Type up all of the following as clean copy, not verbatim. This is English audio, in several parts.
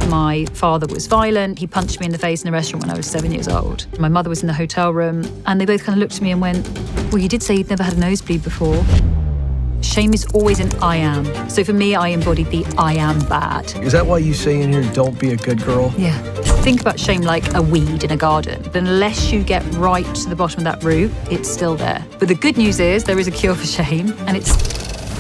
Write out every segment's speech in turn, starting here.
my father was violent. He punched me in the face in a restaurant when I was 7 years old. My mother was in the hotel room, and they both kind of looked at me and went, well, you did say you'd never had a nosebleed before. Shame is always an I am. So for me, I embodied the I am bad. Is that why you say in here, don't be a good girl? Yeah. Think about shame like a weed in a garden. But unless you get right to the bottom of that root, it's still there. But the good news is there is a cure for shame, and it's...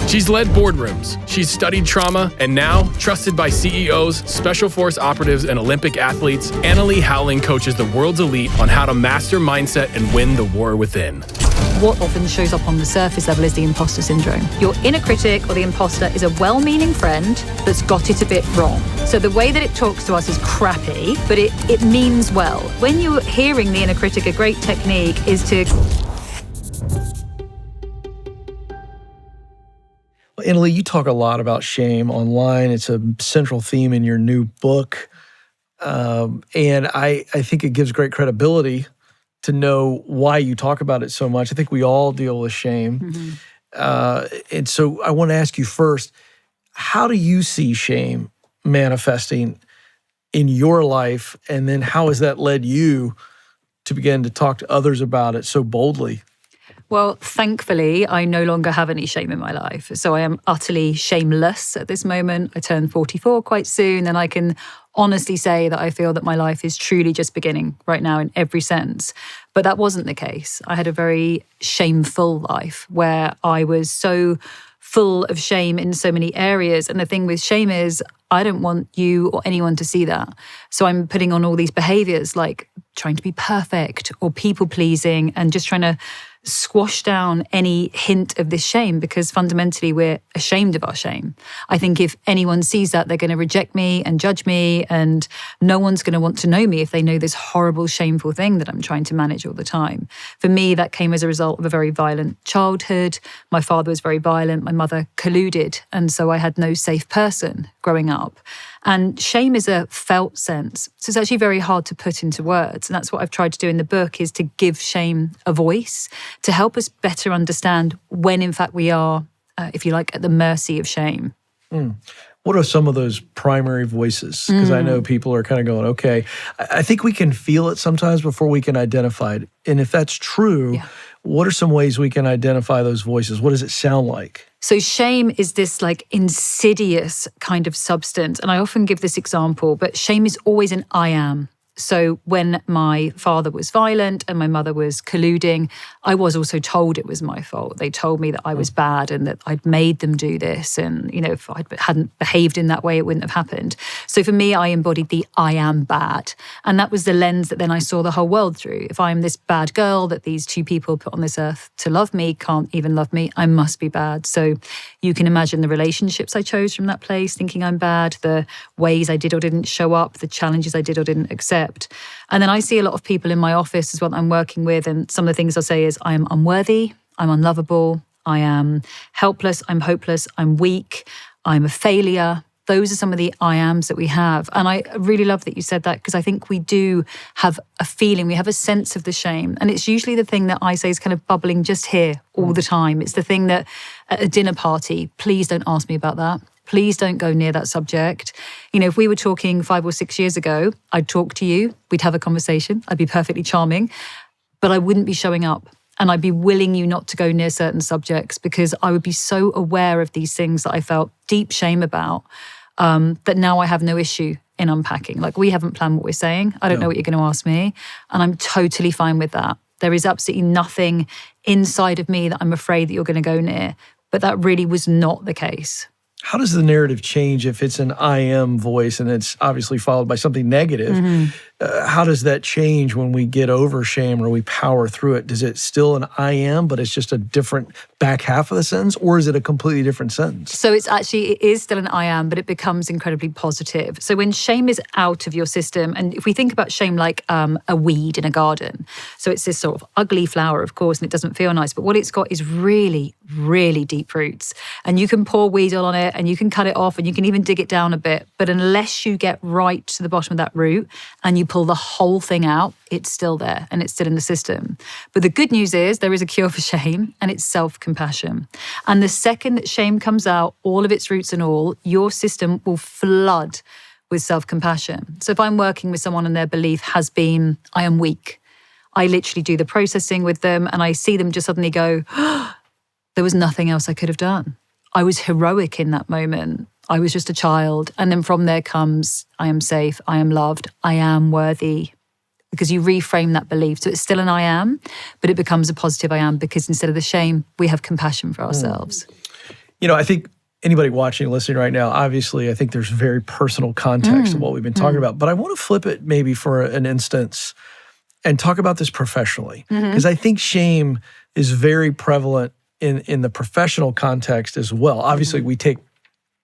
She's led boardrooms, she's studied trauma, and now, trusted by CEOs, special force operatives, and Olympic athletes, Annalie Howling coaches the world's elite on how to master mindset and win the war within. What often shows up on the surface level is the imposter syndrome. Your inner critic or the imposter is a well-meaning friend that's got it a bit wrong. So the way that it talks to us is crappy, but it means well. When you're hearing the inner critic, a great technique is to... Annalie, you talk a lot about shame online. It's a central theme in your new book. And I think it gives great credibility to know why you talk about it so much. I think we all deal with shame. Mm-hmm. And so I want to ask you first, how do you see shame manifesting in your life? And then how has that led you to begin to talk to others about it so boldly? Well, thankfully, I no longer have any shame in my life. So I am utterly shameless at this moment. I turn 44 quite soon, and I can honestly say that I feel that my life is truly just beginning right now in every sense. But that wasn't the case. I had a very shameful life where I was so full of shame in so many areas. And the thing with shame is I don't want you or anyone to see that. So I'm putting on all these behaviors like trying to be perfect or people pleasing and just trying to squash down any hint of this shame because fundamentally we're ashamed of our shame. I think if anyone sees that, they're going to reject me and judge me, and no one's going to want to know me if they know this horrible, shameful thing that I'm trying to manage all the time. For me, that came as a result of a very violent childhood. My father was very violent. My mother colluded. And so I had no safe person growing up. And shame is a felt sense. So it's actually very hard to put into words. And that's what I've tried to do in the book, is to give shame a voice, to help us better understand when, in fact, we are, if you like, at the mercy of shame. What are some of those primary voices? Because I know people are kind of going, okay, I think we can feel it sometimes before we can identify it. And if that's true, what are some ways we can identify those voices? What does it sound like? So shame is this like insidious kind of substance. And I often give this example, but shame is always an I am. So when my father was violent and my mother was colluding, I was also told it was my fault. They told me that I was bad and that I'd made them do this. And, you know, if I hadn't behaved in that way, it wouldn't have happened. So for me, I embodied the I am bad. And that was the lens that then I saw the whole world through. If I'm this bad girl that these two people put on this earth to love me, can't even love me, I must be bad. So you can imagine the relationships I chose from that place, thinking I'm bad, the ways I did or didn't show up, the challenges I did or didn't accept. And then I see a lot of people in my office as well that I'm working with, and some of the things I'll say is I am unworthy, I'm unlovable, I am helpless, I'm hopeless, I'm weak, I'm a failure. Those are some of the I ams that we have. And I really love that you said that, because I think we do have a feeling, we have a sense of the shame. And it's usually the thing that I say is kind of bubbling just here all the time. It's the thing that at a dinner party, please don't ask me about that. Please don't go near that subject. You know, if we were talking 5 or 6 years ago, I'd talk to you, we'd have a conversation, I'd be perfectly charming, but I wouldn't be showing up. And I'd be willing you not to go near certain subjects because I would be so aware of these things that I felt deep shame about, that now I have no issue in unpacking. Like, we haven't planned what we're saying. I don't know what you're going to ask me. And I'm totally fine with that. There is absolutely nothing inside of me that I'm afraid that you're going to go near. But that really was not the case. How does the narrative change if it's an I am voice and it's obviously followed by something negative? How does that change when we get over shame or we power through it? Does it still an I am, but it's just a different back half of the sentence, or is it a completely different sentence? So it is still an I am, but it becomes incredibly positive. So when shame is out of your system, and if we think about shame like a weed in a garden, so it's this sort of ugly flower, of course, and it doesn't feel nice, but what it's got is really, really deep roots. And you can pour weed oil on it, and you can cut it off, and you can even dig it down a bit. But unless you get right to the bottom of that root and you pull the whole thing out, it's still there and it's still in the system. But the good news is there is a cure for shame, and it's self-compassion. And the second that shame comes out, all of its roots and all, your system will flood with self-compassion. So if I'm working with someone and their belief has been, I am weak, I literally do the processing with them and I see them just suddenly go, oh, there was nothing else I could have done. I was heroic in that moment. I was just a child. And then from there comes, I am safe, I am loved, I am worthy. Because you reframe that belief. So it's still an I am, but it becomes a positive I am because instead of the shame, we have compassion for ourselves. I think anybody watching, listening right now, obviously, I think there's very personal context to what we've been talking about. But I want to flip it maybe for an instance and talk about this professionally. Because I think shame is very prevalent in the professional context as well. Obviously, we take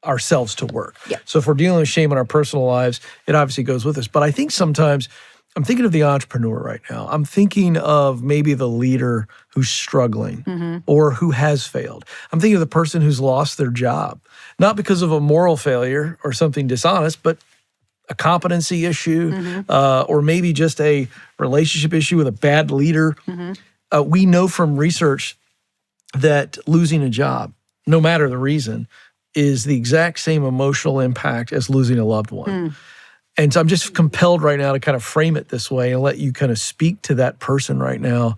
ourselves to work. Yeah. So if we're dealing with shame in our personal lives, it obviously goes with us. But I think sometimes, I'm thinking of the entrepreneur right now. I'm thinking of maybe the leader who's struggling or who has failed. I'm thinking of the person who's lost their job, not because of a moral failure or something dishonest, but a competency issue or maybe just a relationship issue with a bad leader. We know from research that losing a job, no matter the reason, is the exact same emotional impact as losing a loved one. And so I'm just compelled right now to kind of frame it this way and let you kind of speak to that person right now,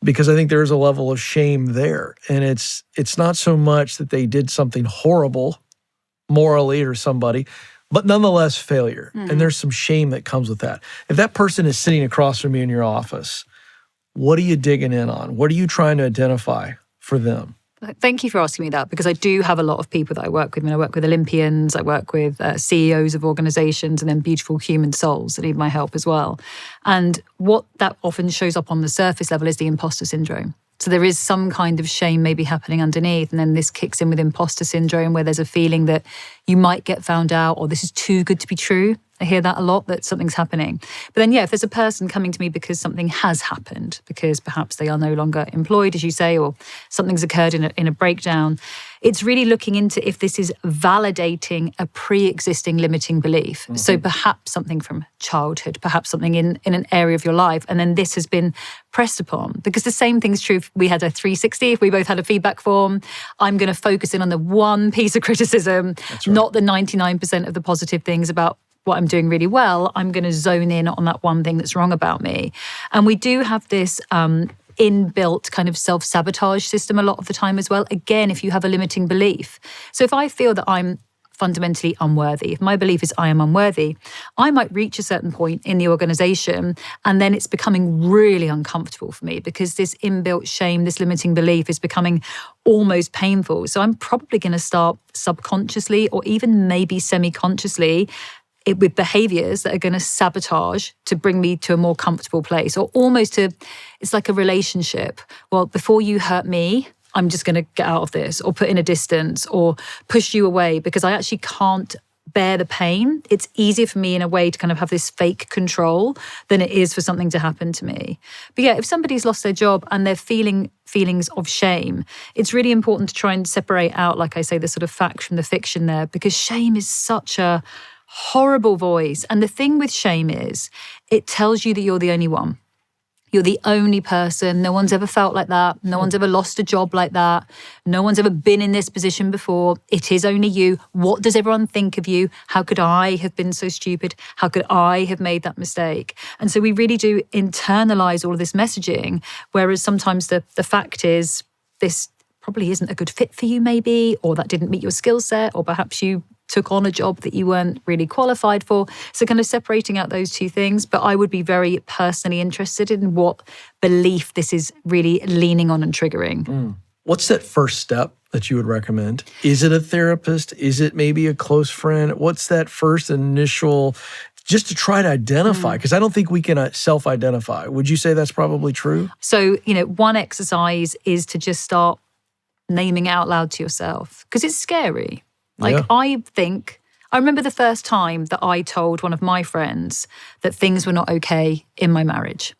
because I think there's a level of shame there. And it's not so much that they did something horrible morally or somebody, but nonetheless failure. And there's some shame that comes with that. If that person is sitting across from you in your office, what are you digging in on? What are you trying to identify for them? Thank you for asking me that, because I do have a lot of people that I work with. I work with Olympians, I work with CEOs of organizations, and then beautiful human souls that need my help as well. And what that often shows up on the surface level is the imposter syndrome. So there is some kind of shame maybe happening underneath, and then this kicks in with imposter syndrome, where there's a feeling that you might get found out, or this is too good to be true. I hear that a lot, that something's happening. But then, if there's a person coming to me because something has happened, because perhaps they are no longer employed, as you say, or something's occurred in a breakdown, it's really looking into if this is validating a pre-existing limiting belief. So perhaps something from childhood, perhaps something in an area of your life, and then this has been pressed upon. Because the same thing's true if we had a 360, if we both had a feedback form. I'm going to focus in on the one piece of criticism, not the 99% of the positive things about what I'm doing really well. I'm going to zone in on that one thing that's wrong about me. And we do have this inbuilt kind of self-sabotage system a lot of the time as well. Again, if you have a limiting belief. So if I feel that I'm fundamentally unworthy, if my belief is I am unworthy, I might reach a certain point in the organization and then it's becoming really uncomfortable for me because this inbuilt shame, this limiting belief is becoming almost painful. So I'm probably going to start subconsciously or even maybe semi-consciously with behaviors that are going to sabotage to bring me to a more comfortable place, or almost it's like a relationship. Well, before you hurt me, I'm just going to get out of this, or put in a distance, or push you away because I actually can't bear the pain. It's easier for me in a way to kind of have this fake control than it is for something to happen to me. But if somebody's lost their job and they're feeling feelings of shame, it's really important to try and separate out, like I say, the sort of fact from the fiction there, because shame is such a horrible voice. And the thing with shame is it tells you that you're the only one. You're the only person. No one's ever felt like that. No one's ever lost a job like that. No one's ever been in this position before. It is only you. What does everyone think of you? How could I have been so stupid? How could I have made that mistake? And so we really do internalize all of this messaging, whereas sometimes the fact is this probably isn't a good fit for you maybe, or that didn't meet your skill set, or perhaps you took on a job that you weren't really qualified for. So kind of separating out those two things. But I would be very personally interested in what belief this is really leaning on and triggering. What's that first step that you would recommend? Is it a therapist? Is it maybe a close friend? What's that first initial, just to try to identify? Because I don't think we can self-identify. Would you say that's probably true? So, one exercise is to just start naming it out loud to yourself, because it's scary. I remember the first time that I told one of my friends that things were not okay in my marriage.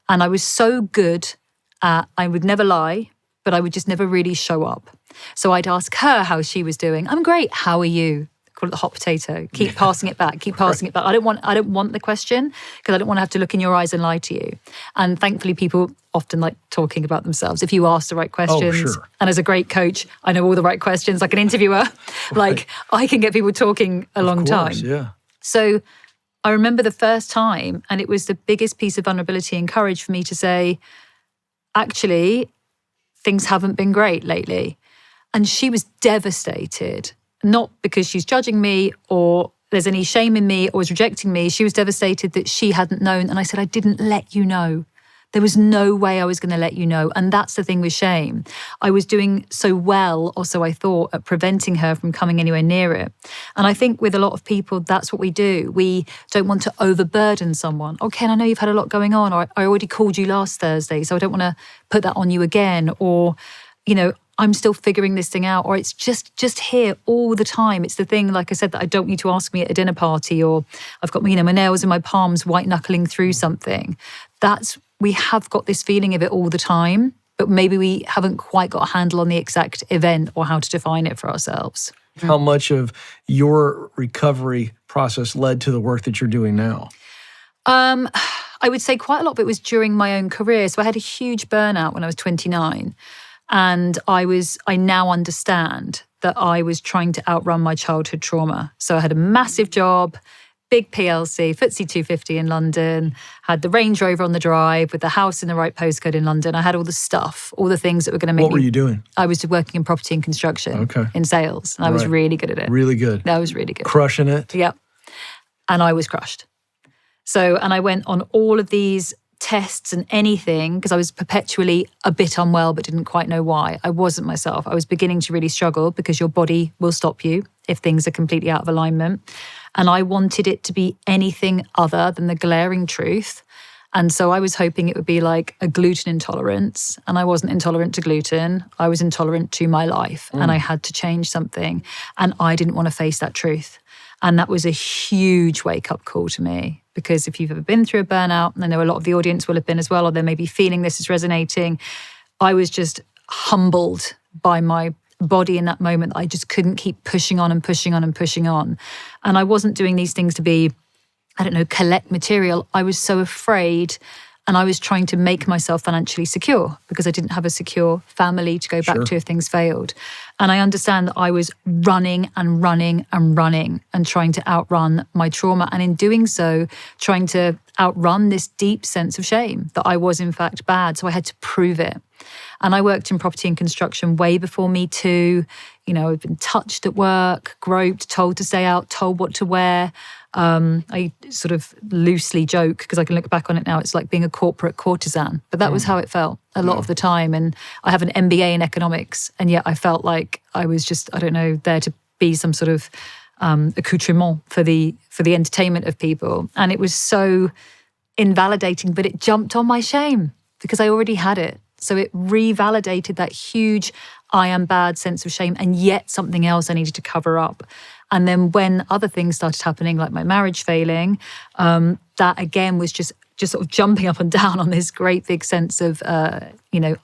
And I was so good at, I would never lie, but I would just never really show up. So I'd ask her how she was doing. I'm great. How are you? Call it the hot potato. Keep passing it back. Keep passing it back. I don't want the question, because I don't want to have to look in your eyes and lie to you. And thankfully, people often like talking about themselves. If you ask the right questions, and as a great coach, I know all the right questions, like an interviewer, like I can get people talking a long time. Yeah. So I remember the first time, and it was the biggest piece of vulnerability and courage for me to say, actually, things haven't been great lately. And she was devastated, not because she's judging me or there's any shame in me or was rejecting me. She was devastated that she hadn't known. And I said, I didn't let you know. There was no way I was going to let you know. And that's the thing with shame. I was doing so well, or so I thought, at preventing her from coming anywhere near it. And I think with a lot of people, that's what we do. We don't want to overburden someone. Oh, Ken, I know you've had a lot going on, or I already called you last Thursday, so I don't want to put that on you again. Or, I'm still figuring this thing out, or it's just here all the time. It's the thing, like I said, that I don't need to ask me at a dinner party, or I've got my nails in my palms, white knuckling through something. We have got this feeling of it all the time, but maybe we haven't quite got a handle on the exact event or how to define it for ourselves. How much of your recovery process led to the work that you're doing now? I would say quite a lot of it was during my own career. So I had a huge burnout when I was 29. And I now understand that I was trying to outrun my childhood trauma. So I had a massive job, big PLC, FTSE 250 in London, had the Range Rover on the drive with the house in the right postcode in London. I had all the stuff, all the things that were going to make What were you doing? I was working in property and construction, in sales. And I was really good at it. Really good. I was really good. Crushing it. Yep. And I was crushed. And I went on all of these tests and anything because I was perpetually a bit unwell but didn't quite know why. I wasn't myself. I was beginning to really struggle because your body will stop you if things are completely out of alignment. And I wanted it to be anything other than the glaring truth. And so I was hoping it would be like a gluten intolerance. And I wasn't intolerant to gluten. I was intolerant to my life. And I had to change something. And I didn't want to face that truth. And that was a huge wake-up call to me. Because if you've ever been through a burnout, and I know a lot of the audience will have been as well, or they may be feeling this is resonating, I was just humbled by my body in that moment. I just couldn't keep pushing on and pushing on and pushing on. And I wasn't doing these things to be, collect material. I was so afraid, and I was trying to make myself financially secure because I didn't have a secure family to go back to if things failed. And I understand that I was running and running and running and trying to outrun my trauma. And in doing so, trying to outrun this deep sense of shame that I was in fact bad. So I had to prove it. And I worked in property and construction way before Me Too. I've been touched at work, groped, told to stay out, told what to wear. I sort of loosely joke because I can look back on it now. It's like being a corporate courtesan, but that was how it felt a lot of the time. And I have an MBA in economics, and yet I felt like I was just, there to be some sort of accoutrement for the entertainment of people. And it was so invalidating, but it jumped on my shame because I already had it. So it revalidated that huge I am bad sense of shame, and yet something else I needed to cover up. And then when other things started happening, like my marriage failing, that again was just sort of jumping up and down on this great big sense of,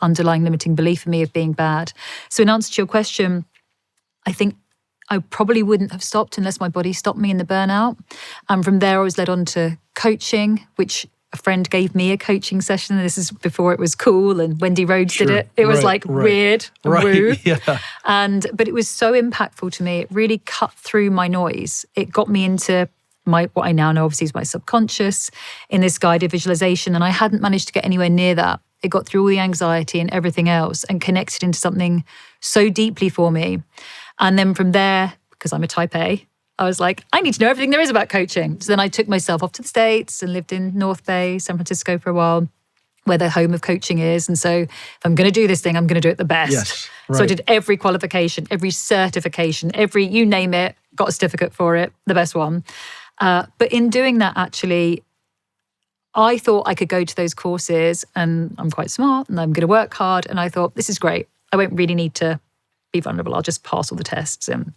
underlying limiting belief in me of being bad. So in answer to your question, I think I probably wouldn't have stopped unless my body stopped me in the burnout. And from there, I was led on to coaching, which a friend gave me a coaching session. This is before it was cool, and Wendy Rhodes did it. It was weird, woo. Yeah. But it was so impactful to me. It really cut through my noise. It got me into what I now know obviously is my subconscious in this guided visualization. And I hadn't managed to get anywhere near that. It got through all the anxiety and everything else and connected into something so deeply for me. And then from there, because I'm a type A, I was like, I need to know everything there is about coaching. So then I took myself off to the States and lived in North Bay, San Francisco for a while, where the home of coaching is. And so if I'm going to do this thing, I'm going to do it the best. Yes, right. So I did every qualification, every certification, you name it, got a certificate for it, the best one. But in doing that, actually, I thought I could go to those courses, and I'm quite smart and I'm going to work hard. And I thought, this is great. I won't really need to be vulnerable. I'll just pass all the tests. And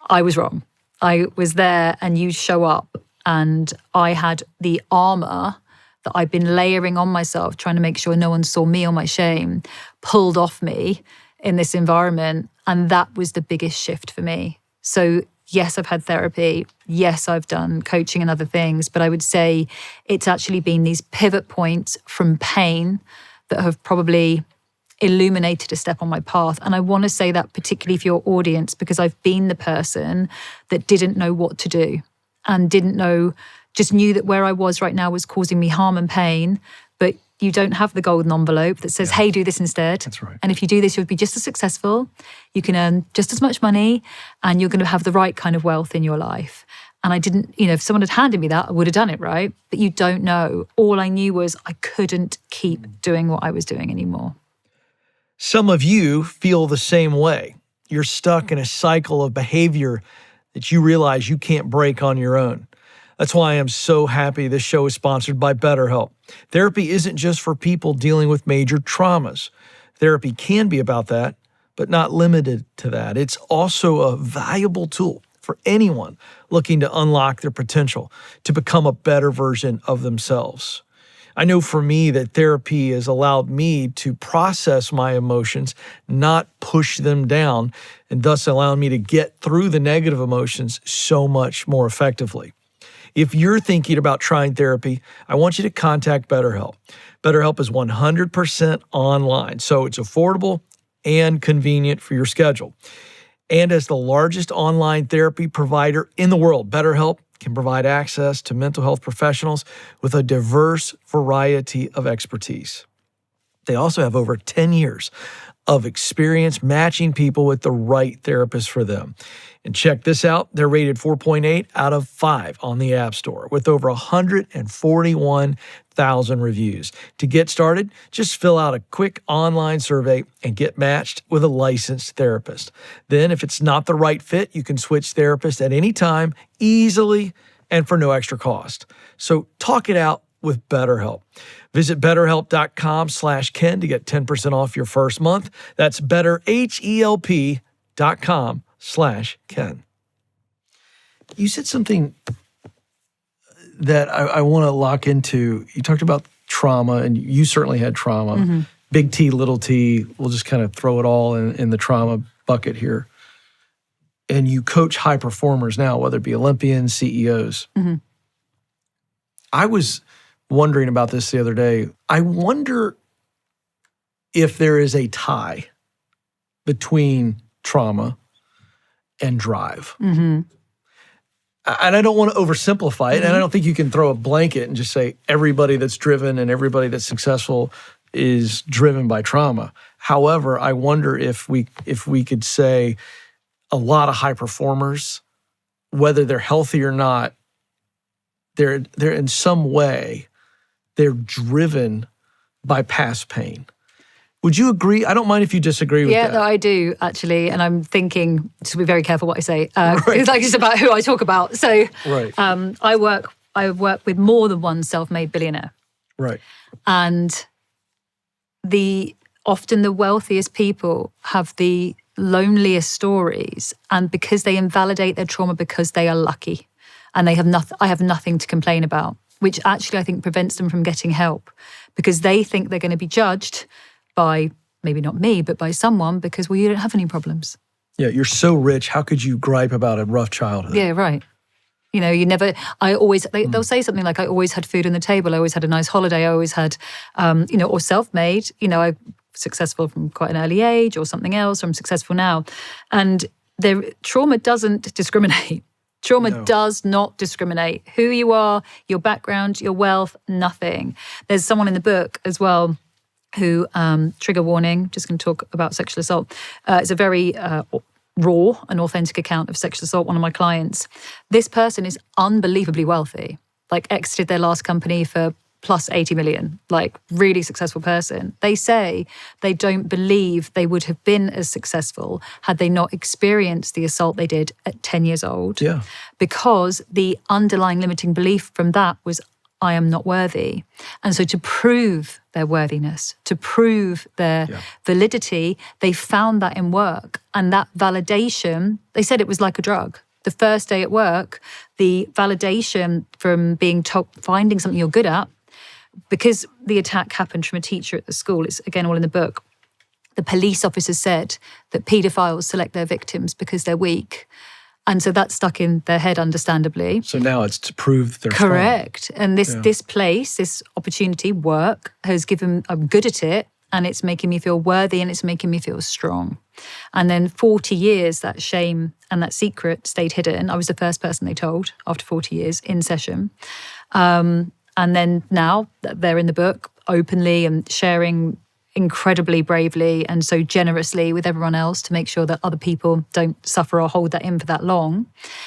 I was wrong. I was there, and you show up, and I had the armor that I'd been layering on myself, trying to make sure no one saw me or my shame, pulled off me in this environment. And that was the biggest shift for me. So yes, I've had therapy. Yes, I've done coaching and other things, but I would say it's actually been these pivot points from pain that have probably illuminated a step on my path. And I want to say that particularly for your audience, because I've been the person that didn't know what to do. and didn't know, just knew that where I was right now was causing me harm and pain, but you don't have the golden envelope that says, hey, do this instead. That's right. And if you do this, you'll be just as successful, you can earn just as much money, and you're going to have the right kind of wealth in your life. And I didn't, if someone had handed me that, I would have done it, right? But you don't know. All I knew was I couldn't keep doing what I was doing anymore. Some of you feel the same way. You're stuck in a cycle of behavior that you realize you can't break on your own. That's why I'm so happy this show is sponsored by BetterHelp. Therapy isn't just for people dealing with major traumas. Therapy can be about that, but not limited to that. It's also a valuable tool for anyone looking to unlock their potential, to become a better version of themselves. I know for me that therapy has allowed me to process my emotions, not push them down, and thus allowing me to get through the negative emotions so much more effectively. If you're thinking about trying therapy, I want you to contact BetterHelp. BetterHelp is 100% online, so it's affordable and convenient for your schedule. And as the largest online therapy provider in the world, BetterHelp can provide access to mental health professionals with a diverse variety of expertise. They also have over 10 years of experience matching people with the right therapist for them. And check this out, they're rated 4.8 out of 5 on the App Store with over 141,000 reviews. To get started, just fill out a quick online survey and get matched with a licensed therapist. Then, if it's not the right fit, you can switch therapists at any time, easily, and for no extra cost. So talk it out with BetterHelp. Visit BetterHelp.com/Ken to get 10% off your first month. That's BetterHelp.com/Ken. You said something that I want to lock into. You talked about trauma, and you certainly had trauma. Mm-hmm. Big T, little t, we'll just kind of throw it all in the trauma bucket here. And you coach high performers now, whether it be Olympians, CEOs. Mm-hmm. I was wondering about this the other day. I wonder if there is a tie between trauma and drive. Mm-hmm. And I don't want to oversimplify it, and I don't think you can throw a blanket and just say everybody that's driven and everybody that's successful is driven by trauma. However, I wonder if we could say a lot of high performers, whether they're healthy or not, they're in some way, they're driven by past pain. Would you agree? I don't mind if you disagree with that. Yeah, no, I do, actually. And I'm thinking, to be very careful what I say. It's like it's about who I talk about. So right. I work with more than one self-made billionaire. Right. And often the wealthiest people have the loneliest stories. And because they invalidate their trauma because they are lucky. And I have nothing to complain about, which actually I think prevents them from getting help. Because they think they're going to be judged by, maybe not me, but by someone because, well, you don't have any problems. Yeah, you're so rich. How could you gripe about a rough childhood? Yeah, right. They'll say something like, I always had food on the table. I always had a nice holiday. I always had, or self-made, I'm successful from quite an early age or something else, or I'm successful now. And trauma doesn't discriminate. Trauma does not discriminate. Who you are, your background, your wealth, nothing. There's someone in the book as well who, trigger warning, just going to talk about sexual assault. It's a very raw and authentic account of sexual assault, one of my clients. This person is unbelievably wealthy, like exited their last company for plus 80 million, like really successful person. They say they don't believe they would have been as successful had they not experienced the assault they did at 10 years old. Yeah. Because the underlying limiting belief from that was, I am not worthy. And so to prove their worthiness, to prove their validity, they found that in work. And that validation, they said it was like a drug. The first day at work, the validation from being told, finding something you're good at, because the attack happened from a teacher at the school, it's again all in the book, the police officers said that paedophiles select their victims because they're weak. And so that stuck in their head, understandably. So now it's to prove they're strong. Correct. And this place, this opportunity, work, has given, I'm good at it, and it's making me feel worthy and it's making me feel strong. And then 40 years, that shame and that secret stayed hidden. I was the first person they told after 40 years in session. And then now that they're in the book openly and sharing incredibly bravely and so generously with everyone else to make sure that other people don't suffer or hold that in for that long.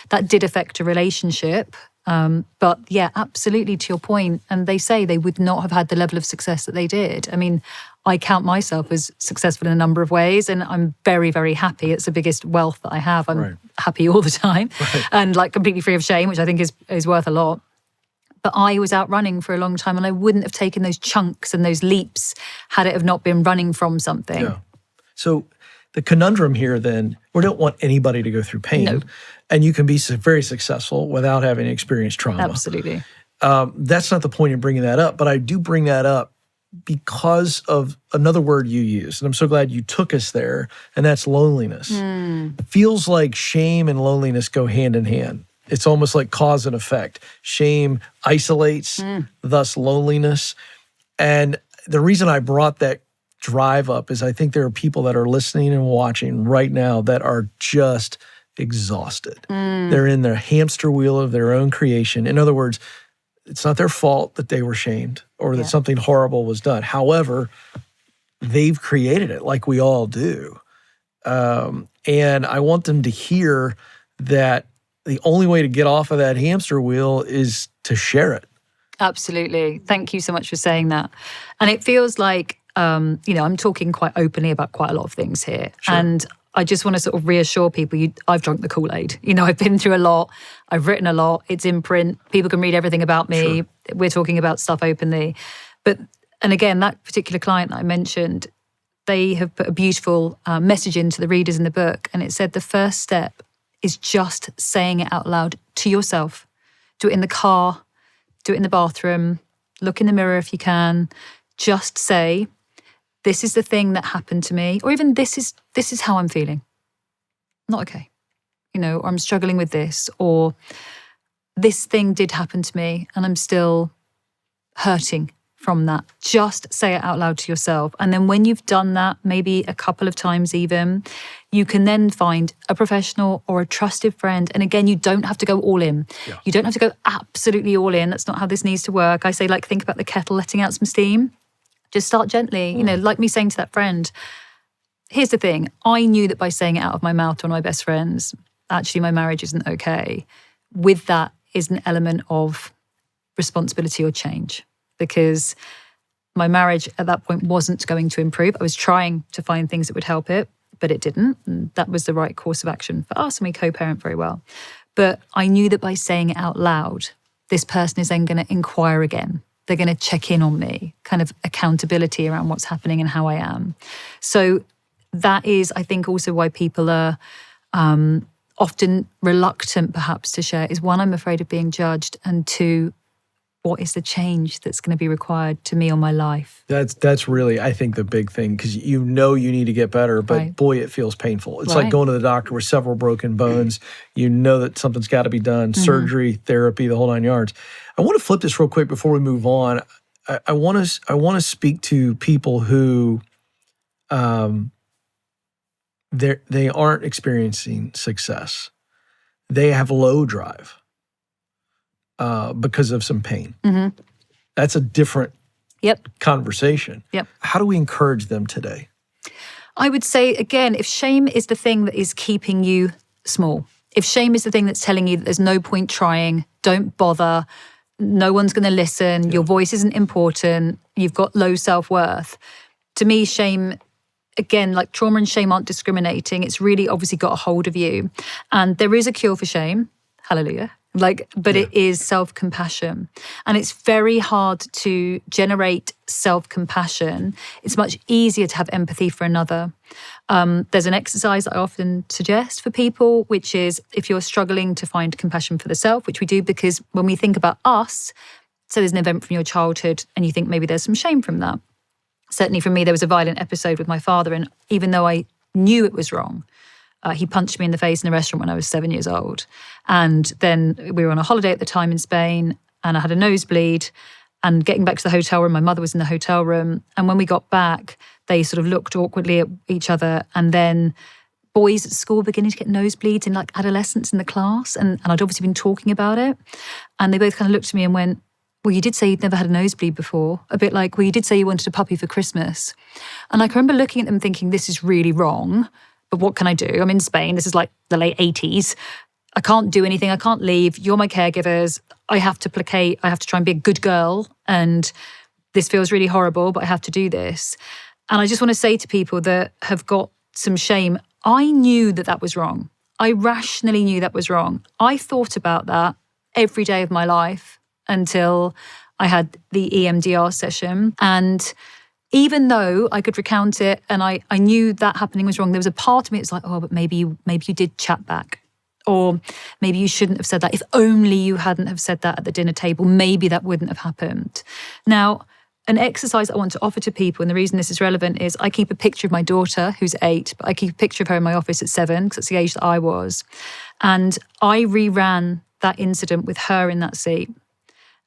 That did affect a relationship. But yeah, absolutely to your point. And they say they would not have had the level of success that they did. I mean, I count myself as successful in a number of ways, and I'm very, very happy. It's the biggest wealth that I have. I'm happy all the time and like completely free of shame, which I think is worth a lot. But I was out running for a long time, and I wouldn't have taken those chunks and those leaps had it have not been running from something. Yeah. So the conundrum here then, we don't want anybody to go through pain. No. And you can be very successful without having experienced trauma. Absolutely. That's not the point in bringing that up, but I do bring that up because of another word you used. And I'm so glad you took us there, and that's loneliness. It feels like shame and loneliness go hand in hand. It's almost like cause and effect. Shame isolates, thus loneliness. And the reason I brought that drive up is I think there are people that are listening and watching right now that are just exhausted. They're in their hamster wheel of their own creation. In other words, it's not their fault that they were shamed or that something horrible was done. However, they've created it like we all do. And I want them to hear that the only way to get off of that hamster wheel is to share it. Absolutely. Thank you so much for saying that. And it feels like, I'm talking quite openly about quite a lot of things here. Sure. And I just want to sort of reassure people, I've drunk the Kool-Aid. I've been through a lot. I've written a lot. It's in print. People can read everything about me. Sure. We're talking about stuff openly. And again, that particular client that I mentioned, they have put a beautiful message into the readers in the book. And it said the first step is just saying it out loud to yourself. Do it in the car, do it in the bathroom, look in the mirror if you can. Just say, this is the thing that happened to me, or even this is how I'm feeling. Not okay. Or I'm struggling with this, or this thing did happen to me and I'm still hurting from that. Just say it out loud to yourself. And then when you've done that, maybe a couple of times even, you can then find a professional or a trusted friend. And again, you don't have to go all in. Yeah. You don't have to go absolutely all in. That's not how this needs to work. I say, think about the kettle letting out some steam. Just start gently. Like me saying to that friend, here's the thing. I knew that by saying it out of my mouth to one of my best friends, actually my marriage isn't okay. With that is an element of responsibility or change. Because my marriage at that point wasn't going to improve. I was trying to find things that would help it, but it didn't. And that was the right course of action for us, and we co-parent very well. But I knew that by saying it out loud, this person is then going to inquire again. They're going to check in on me, kind of accountability around what's happening and how I am. So that is, I think, also why people are often reluctant perhaps to share is one, I'm afraid of being judged, and two, what is the change that's going to be required to me or my life? That's really, I think, the big thing, because you need to get better, but boy, it feels painful. It's like going to the doctor with several broken bones. You know that something's got to be done, surgery, therapy, the whole nine yards. I want to flip this real quick before we move on. I want to speak to people who they aren't experiencing success. They have low drive. Because of some pain. That's a different conversation. How do we encourage them today? I would say, again, if shame is the thing that is keeping you small, if shame is the thing that's telling you that there's no point trying, don't bother, no one's going to listen, your voice isn't important, you've got low self-worth. To me, shame, again, like trauma and shame aren't discriminating. It's really obviously got a hold of you. And there is a cure for shame. Hallelujah. But it is self-compassion. And it's very hard to generate self-compassion. It's much easier to have empathy for another. There's an exercise that I often suggest for people, which is if you're struggling to find compassion for the self, which we do because when we think about us, so there's an event from your childhood and you think maybe there's some shame from that. Certainly for me, there was a violent episode with my father, and even though I knew it was wrong, he punched me in the face in a restaurant when I was 7 years old. And then we were on a holiday at the time in Spain, and I had a nosebleed. and getting back to the hotel room, my mother was in the hotel room. And when we got back, they sort of looked awkwardly at each other. And then boys at school beginning to get nosebleeds in like adolescence in the class. And I'd obviously been talking about it. And they both kind of looked at me and went, well, you did say you'd never had a nosebleed before. A bit like, well, you did say you wanted a puppy for Christmas. And I can remember looking at them thinking, this is really wrong. But what can I do? I'm in Spain. This is like the late 80s. I can't do anything. I can't leave. You're my caregivers. I have to placate. I have to try and be a good girl. And this feels really horrible, but I have to do this. And I just want to say to people that have got some shame, I knew that that was wrong. I rationally knew that was wrong. I thought about that every day of my life until I had the EMDR session. And even though I could recount it and I knew that happening was wrong, there was a part of me that's like, oh, but maybe you did chat back. Or maybe you shouldn't have said that. If only you hadn't have said that at the dinner table, maybe that wouldn't have happened. Now, an exercise I want to offer to people, and the reason this is relevant is I keep a picture of my daughter who's 8, but I keep a picture of her in my office at 7 because that's the age that I was. And I reran that incident with her in that seat.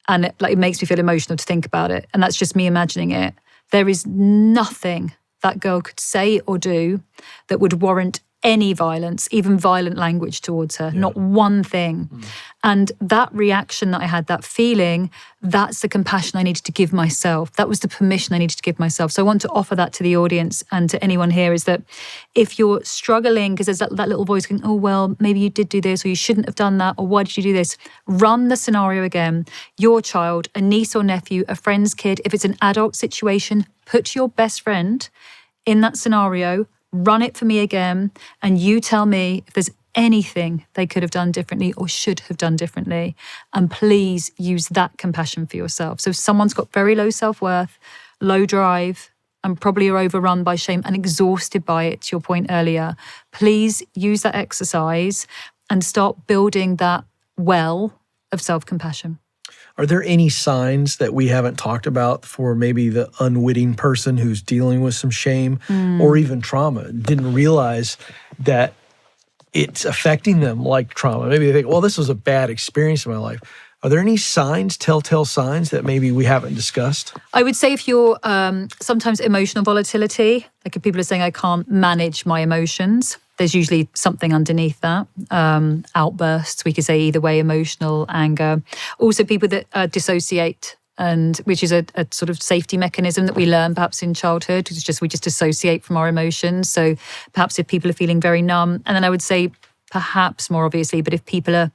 And it makes me feel emotional to think about it. And that's just me imagining it. There is nothing that girl could say or do that would warrant any violence, even violent language towards her, not one thing. And that reaction that I had, that feeling, that's the compassion I needed to give myself. That was the permission I needed to give myself. So I want to offer that to the audience and to anyone here is that if you're struggling, because there's that little voice going, oh, well, maybe you did do this or you shouldn't have done that or why did you do this? Run the scenario again. Your child, a niece or nephew, a friend's kid, if it's an adult situation, put your best friend in that scenario, run it for me again, and you tell me if there's anything they could have done differently or should have done differently. And please use that compassion for yourself. So if someone's got very low self-worth, low drive, and probably are overrun by shame and exhausted by it, to your point earlier, please use that exercise and start building that well of self-compassion. Are there any signs that we haven't talked about for maybe the unwitting person who's dealing with some shame or even trauma, didn't realize that it's affecting them like trauma? Maybe they think, well, this was a bad experience in my life. Are there any signs, telltale signs that maybe we haven't discussed? I would say if you're sometimes emotional volatility, like if people are saying, I can't manage my emotions, there's usually something underneath that. Outbursts, we could say either way, emotional, anger. Also people that dissociate, and which is a sort of safety mechanism that we learn perhaps in childhood. It's just we just dissociate from our emotions. So perhaps if people are feeling very numb, and then I would say perhaps more obviously, but if people are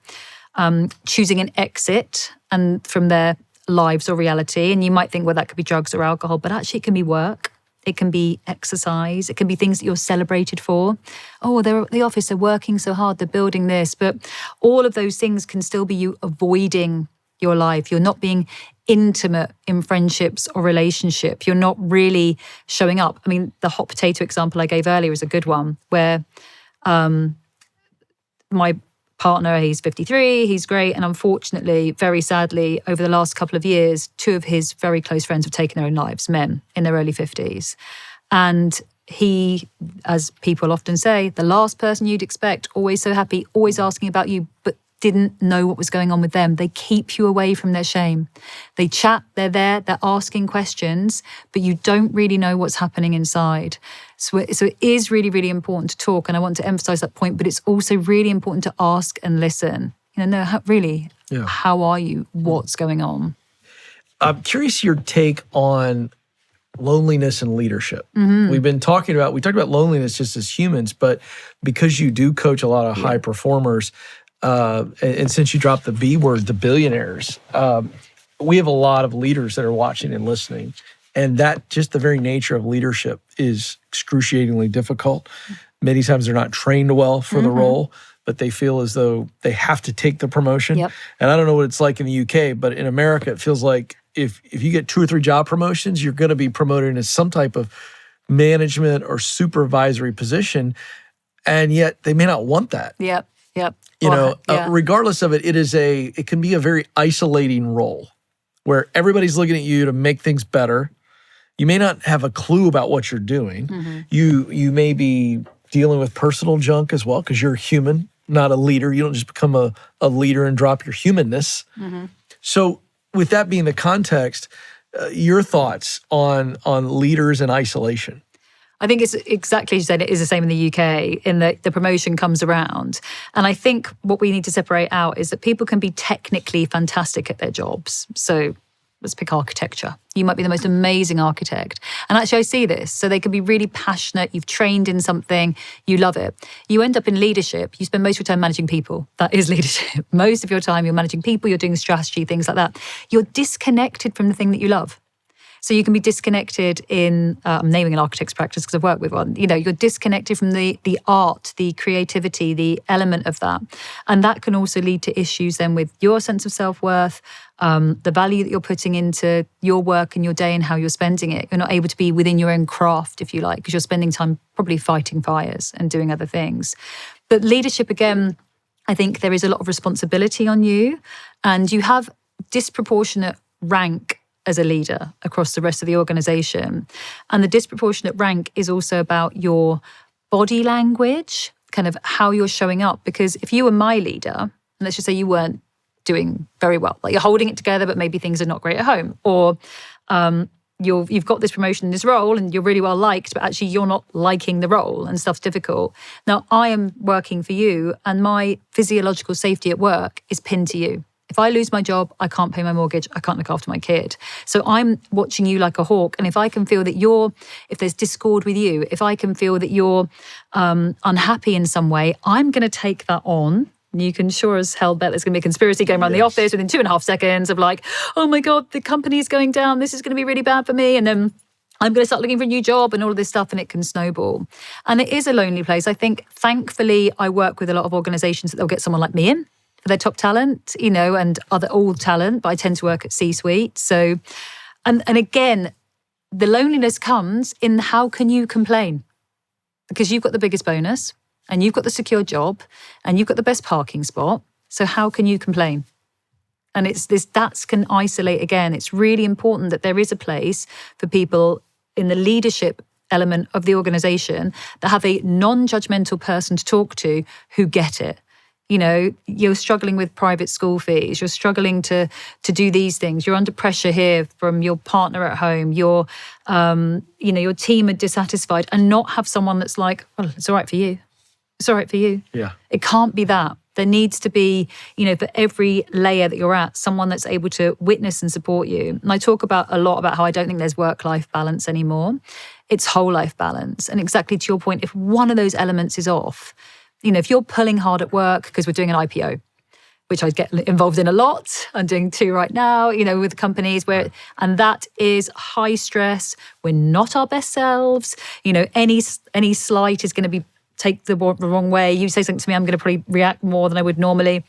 choosing an exit and from their lives or reality, and you might think, well, that could be drugs or alcohol, but actually it can be work. It can be exercise. It can be things that you're celebrated for. Oh, they're at the office, they're working so hard, they're building this. But all of those things can still be you avoiding your life. You're not being intimate in friendships or relationship. You're not really showing up. I mean, the hot potato example I gave earlier is a good one where my partner, he's 53, he's great. And unfortunately, very sadly, over the last couple of years, 2 of his very close friends have taken their own lives, men in their early 50s. And he, as people often say, the last person you'd expect, always so happy, always asking about you, but didn't know what was going on with them. They keep you away from their shame. They chat, they're there, they're asking questions, but you don't really know what's happening inside. So it is really, really important to talk, and I want to emphasize that point, but it's also really important to ask and listen. How are you? What's going on? I'm curious your take on loneliness and leadership. We talked about loneliness just as humans, but because you do coach a lot of high performers, and since you dropped the B word, the billionaires, we have a lot of leaders that are watching and listening. And that just the very nature of leadership is excruciatingly difficult. Many times they're not trained well for the role, but they feel as though they have to take the promotion. Yep. And I don't know what it's like in the UK, but in America, it feels like if you get 2 or 3 job promotions, you're going to be promoted into some type of management or supervisory position. And yet they may not want that. Yep. Regardless of it, it can be a very isolating role where everybody's looking at you to make things better. You may not have a clue about what you're doing. You may be dealing with personal junk as well because you're human, not a leader. You don't just become a leader and drop your humanness. So with that being the context, your thoughts on leaders in isolation? I think it's exactly as you said, it is the same in the UK, in that the promotion comes around. And I think what we need to separate out is that people can be technically fantastic at their jobs. So let's pick architecture. You might be the most amazing architect. And actually I see this. So they can be really passionate. You've trained in something. You love it. You end up in leadership. You spend most of your time managing people. That is leadership. Most of your time you're managing people. You're doing strategy, things like that. You're disconnected from the thing that you love. So you can be disconnected in, I'm naming an architect's practice because I've worked with one, you're disconnected from the art, the creativity, the element of that. And that can also lead to issues then with your sense of self-worth, the value that you're putting into your work and your day and how you're spending it. You're not able to be within your own craft, if you like, because you're spending time probably fighting fires and doing other things. But leadership, again, I think there is a lot of responsibility on you, and you have disproportionate rank as a leader across the rest of the organization. And the disproportionate rank is also about your body language, kind of how you're showing up. Because if you were my leader, and let's just say you weren't doing very well, like you're holding it together, but maybe things are not great at home, or you've got this promotion in this role and you're really well liked, but actually you're not liking the role and stuff's difficult. Now I am working for you and my physiological safety at work is pinned to you. If I lose my job, I can't pay my mortgage, I can't look after my kid. So I'm watching you like a hawk. And if I can feel that if there's discord with you, if I can feel that you're unhappy in some way, I'm going to take that on. And you can sure as hell bet there's going to be a conspiracy going around the office within 2.5 seconds of like, oh my God, the company's going down. This is going to be really bad for me. And then I'm going to start looking for a new job and all of this stuff, and it can snowball. And it is a lonely place. I think, thankfully, I work with a lot of organizations that they'll get someone like me in for their top talent, and all talent, but I tend to work at C-suite. So, and again, the loneliness comes in how can you complain? Because you've got the biggest bonus and you've got the secure job and you've got the best parking spot. So how can you complain? And that can isolate again. It's really important that there is a place for people in the leadership element of the organization that have a non-judgmental person to talk to who get it. You're struggling with private school fees. You're struggling to do these things. You're under pressure here from your partner at home. Your team are dissatisfied, and not have someone that's like, well, it's all right for you. It's all right for you. Yeah. It can't be that. There needs to be, for every layer that you're at, someone that's able to witness and support you. And I talk a lot about how I don't think there's work-life balance anymore. It's whole life balance. And exactly to your point, if one of those elements is off, if you're pulling hard at work, because we're doing an IPO, which I get involved in a lot. I'm doing 2 right now, with companies and that is high stress. We're not our best selves. Any slight is going to take the wrong way. You say something to me, I'm going to probably react more than I would normally.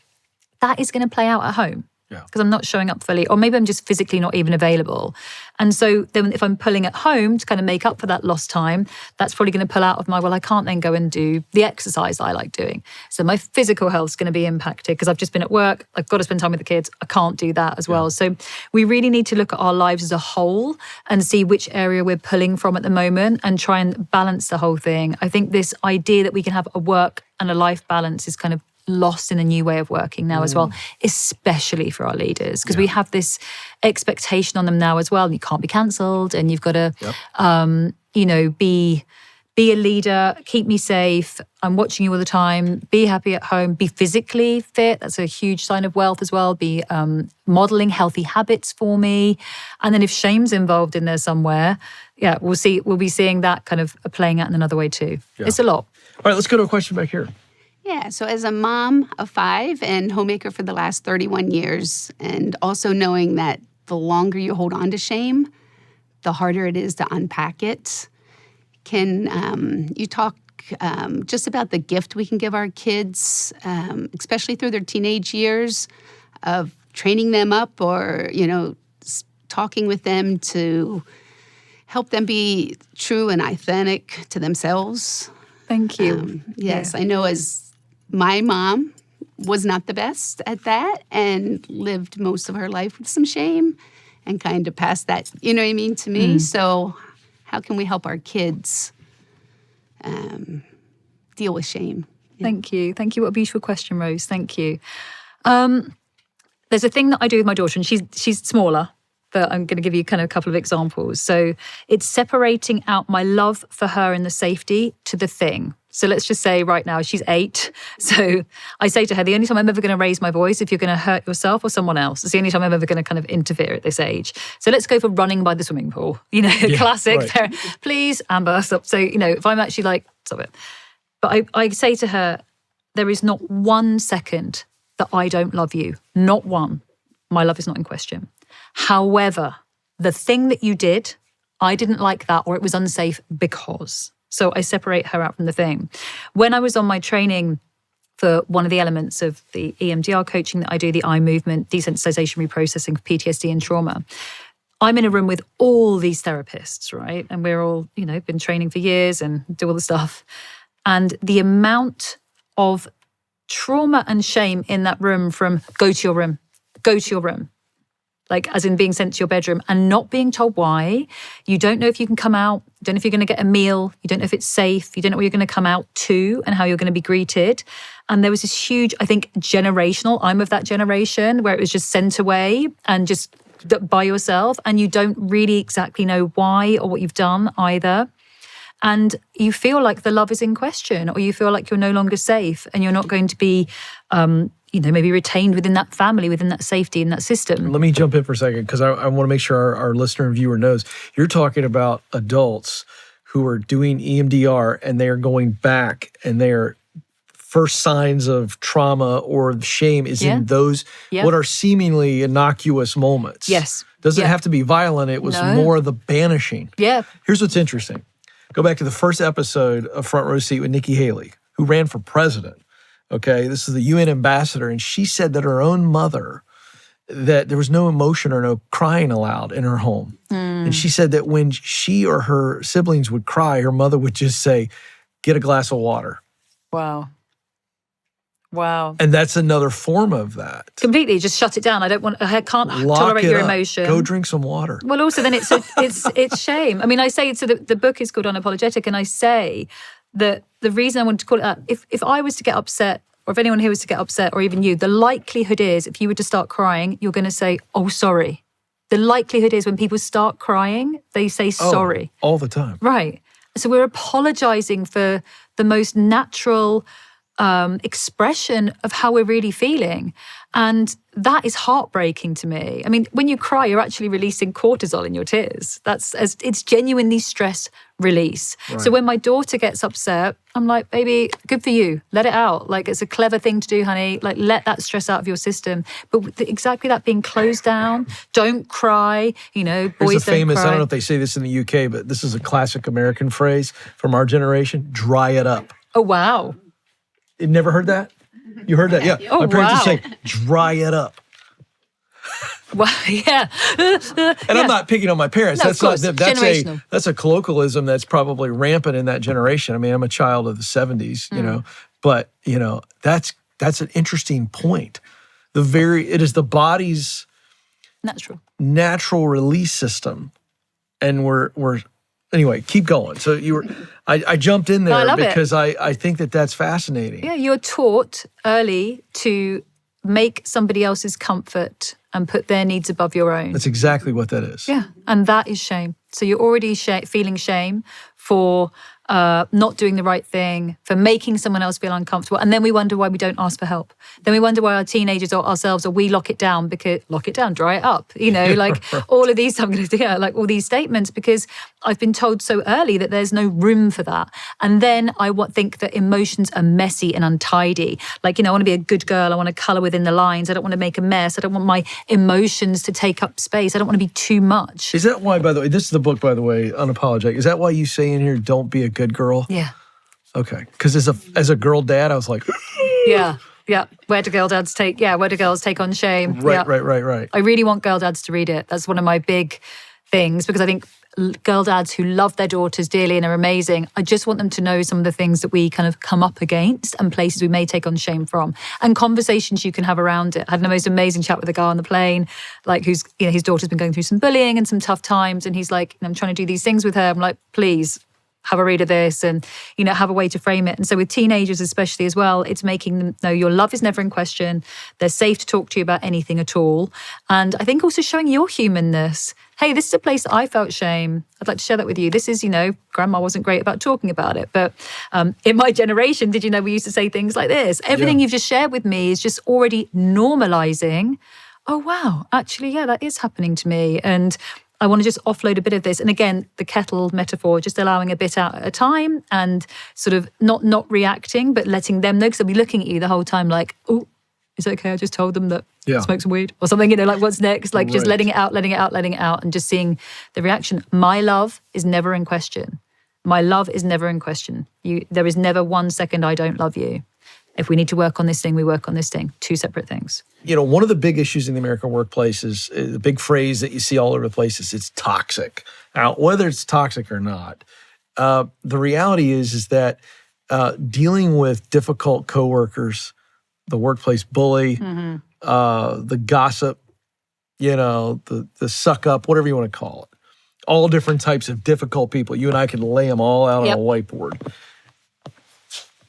That is going to play out at home. Because I'm not showing up fully, or maybe I'm just physically not even available. And so then if I'm pulling at home to kind of make up for that lost time, that's probably going to pull out of I can't then go and do the exercise that I like doing. So my physical health is going to be impacted because I've just been at work. I've got to spend time with the kids. I can't do that as well. So we really need to look at our lives as a whole and see which area we're pulling from at the moment and try and balance the whole thing. I think this idea that we can have a work and a life balance is kind of lost in a new way of working now as well, especially for our leaders, because we have this expectation on them now as well. You can't be cancelled, and you've got to, be a leader, keep me safe. I'm watching you all the time. Be happy at home. Be physically fit. That's a huge sign of wealth as well. Be modelling healthy habits for me. And then if shame's involved in there somewhere, we'll be seeing that kind of playing out in another way too. It's a lot. All right, let's go to a question back here. Yeah, so as a mom of 5 and homemaker for the last 31 years, and also knowing that the longer you hold on to shame, the harder it is to unpack it, can you talk just about the gift we can give our kids, especially through their teenage years, of training them up or, talking with them to help them be true and authentic to themselves? Thank you. Yes, I know as my mom was not the best at that and lived most of her life with some shame and kind of passed that, to me. So how can we help our kids deal with shame? Thank you. What a beautiful question, Rose. Thank you. there's a thing that I do with my daughter, and she's smaller, but I'm going to give you kind of a couple of examples. So it's separating out my love for her and the safety to the thing. So let's just say right now she's 8. So I say to her, the only time I'm ever going to raise my voice if you're going to hurt yourself or someone else. It's the only time I'm ever going to kind of interfere at this age. So let's go for running by the swimming pool. Classic. Right. Please, Amber, stop. So, if I'm actually like, stop it. But I say to her, there is not 1 second that I don't love you. Not one. My love is not in question. However, the thing that you did, I didn't like that, or it was unsafe because. So I separate her out from the thing. When I was on my training for one of the elements of the EMDR coaching that I do, the eye movement, desensitization, reprocessing for PTSD and trauma, I'm in a room with all these therapists, right? And we're all, been training for years and do all the stuff. And the amount of trauma and shame in that room from go to your room, like as in being sent to your bedroom and not being told why. You don't know if you can come out. You don't know if you're going to get a meal. You don't know if it's safe. You don't know what you're going to come out to and how you're going to be greeted. And there was this huge, I think, generational, I'm of that generation, where it was just sent away and just by yourself. And you don't really exactly know why or what you've done either. And you feel like the love is in question, or you feel like you're no longer safe and you're not going to be, maybe retained within that family, within that safety, in that system. Let me jump in for a second, because I want to make sure our listener and viewer knows. You're talking about adults who are doing EMDR and they are going back, and their first signs of trauma or shame is in those what are seemingly innocuous moments. Yes. Doesn't have to be violent. It was more the banishing. Yeah. Here's what's interesting. Go back to the first episode of Front Row Seat with Nikki Haley, who ran for president. Okay, this is the UN ambassador, and she said that her own mother, that there was no emotion or no crying allowed in her home. And she said that when she or her siblings would cry, her mother would just say, "Get a glass of water." Wow. And that's another form of that. Completely, just shut it down. I can't tolerate your emotion. Go drink some water. Well, also then it's shame. I mean, I say, so the book is called Unapologetic, and I say that the reason I wanted to call it that, if I was to get upset, or if anyone here was to get upset, or even you, the likelihood is if you were to start crying, you're going to say, "Oh, sorry." The likelihood is when people start crying, they say sorry. All the time. Right. So we're apologizing for the most natural expression of how we're really feeling. And that is heartbreaking to me. I mean, when you cry, you're actually releasing cortisol in your tears. It's genuinely stress release. Right. So when my daughter gets upset, I'm like, "Baby, good for you. Let it out. Like, it's a clever thing to do, honey. Like, let that stress out of your system." But exactly that, being closed down, don't cry, boys Here's the famous, don't cry. I don't know if they say this in the UK, but this is a classic American phrase from our generation: dry it up. Oh, wow. You never heard that? You heard that? Yeah. Oh, my parents wow. would say, "Dry it up." Well, yeah. And I'm not picking on my parents. No, That's of course. not Generational. that's a colloquialism that's probably rampant in that generation. I mean, I'm a child of the 70s, but that's an interesting point. It is the body's natural release system, and we're anyway, keep going. So I jumped in there because I think that's fascinating. Yeah, you're taught early to make somebody else's comfort and put their needs above your own. That's exactly what that is. Yeah, and that is shame. So you're already feeling shame for not doing the right thing, for making someone else feel uncomfortable. And then we wonder why we don't ask for help. Then we wonder why our teenagers or ourselves, or we lock it down, dry it up, like all of these, I'm going to do like all these statements, because I've been told so early that there's no room for that. And then I think that emotions are messy and untidy. Like, I want to be a good girl. I want to color within the lines. I don't want to make a mess. I don't want my emotions to take up space. I don't want to be too much. Is that why, by the way, this is the book, by the way, Unapologetic. Is that why you say in here, don't be a good girl? Yeah. Okay. Because as a girl dad, I was like, yeah. Where do girl dads take on shame? Right. I really want girl dads to read it. That's one of my big things, because I think girl dads who love their daughters dearly and are amazing, I just want them to know some of the things that we kind of come up against and places we may take on shame from, and conversations you can have around it. I had the most amazing chat with a guy on the plane, like who's, his daughter's been going through some bullying and some tough times, and he's like, I'm trying to do these things with her. I'm like, please, have a read of this and, have a way to frame it. And so with teenagers especially as well, it's making them know your love is never in question. They're safe to talk to you about anything at all. And I think also showing your humanness. Hey, this is a place that I felt shame. I'd like to share that with you. This is, grandma wasn't great about talking about it. But in my generation, did you know we used to say things like this? Everything you've just shared with me is just already normalizing. Oh, wow, actually, yeah, that is happening to me. And I want to just offload a bit of this. And again, the kettle metaphor, just allowing a bit out at a time and sort of not reacting, but letting them know, because they'll be looking at you the whole time like, oh, is it okay? I just told them that I smoke some weed or something, like what's next? Like just letting it out and just seeing the reaction. My love is never in question. My love is never in question. There is never 1 second I don't love you. If we need to work on this thing, we work on this thing. Two separate things. One of the big issues in the American workplace is the big phrase that you see all over the place is it's toxic. Now, whether it's toxic or not, the reality is that dealing with difficult coworkers, the workplace bully, the gossip, the suck up, whatever you want to call it, all different types of difficult people. You and I can lay them all out on a whiteboard.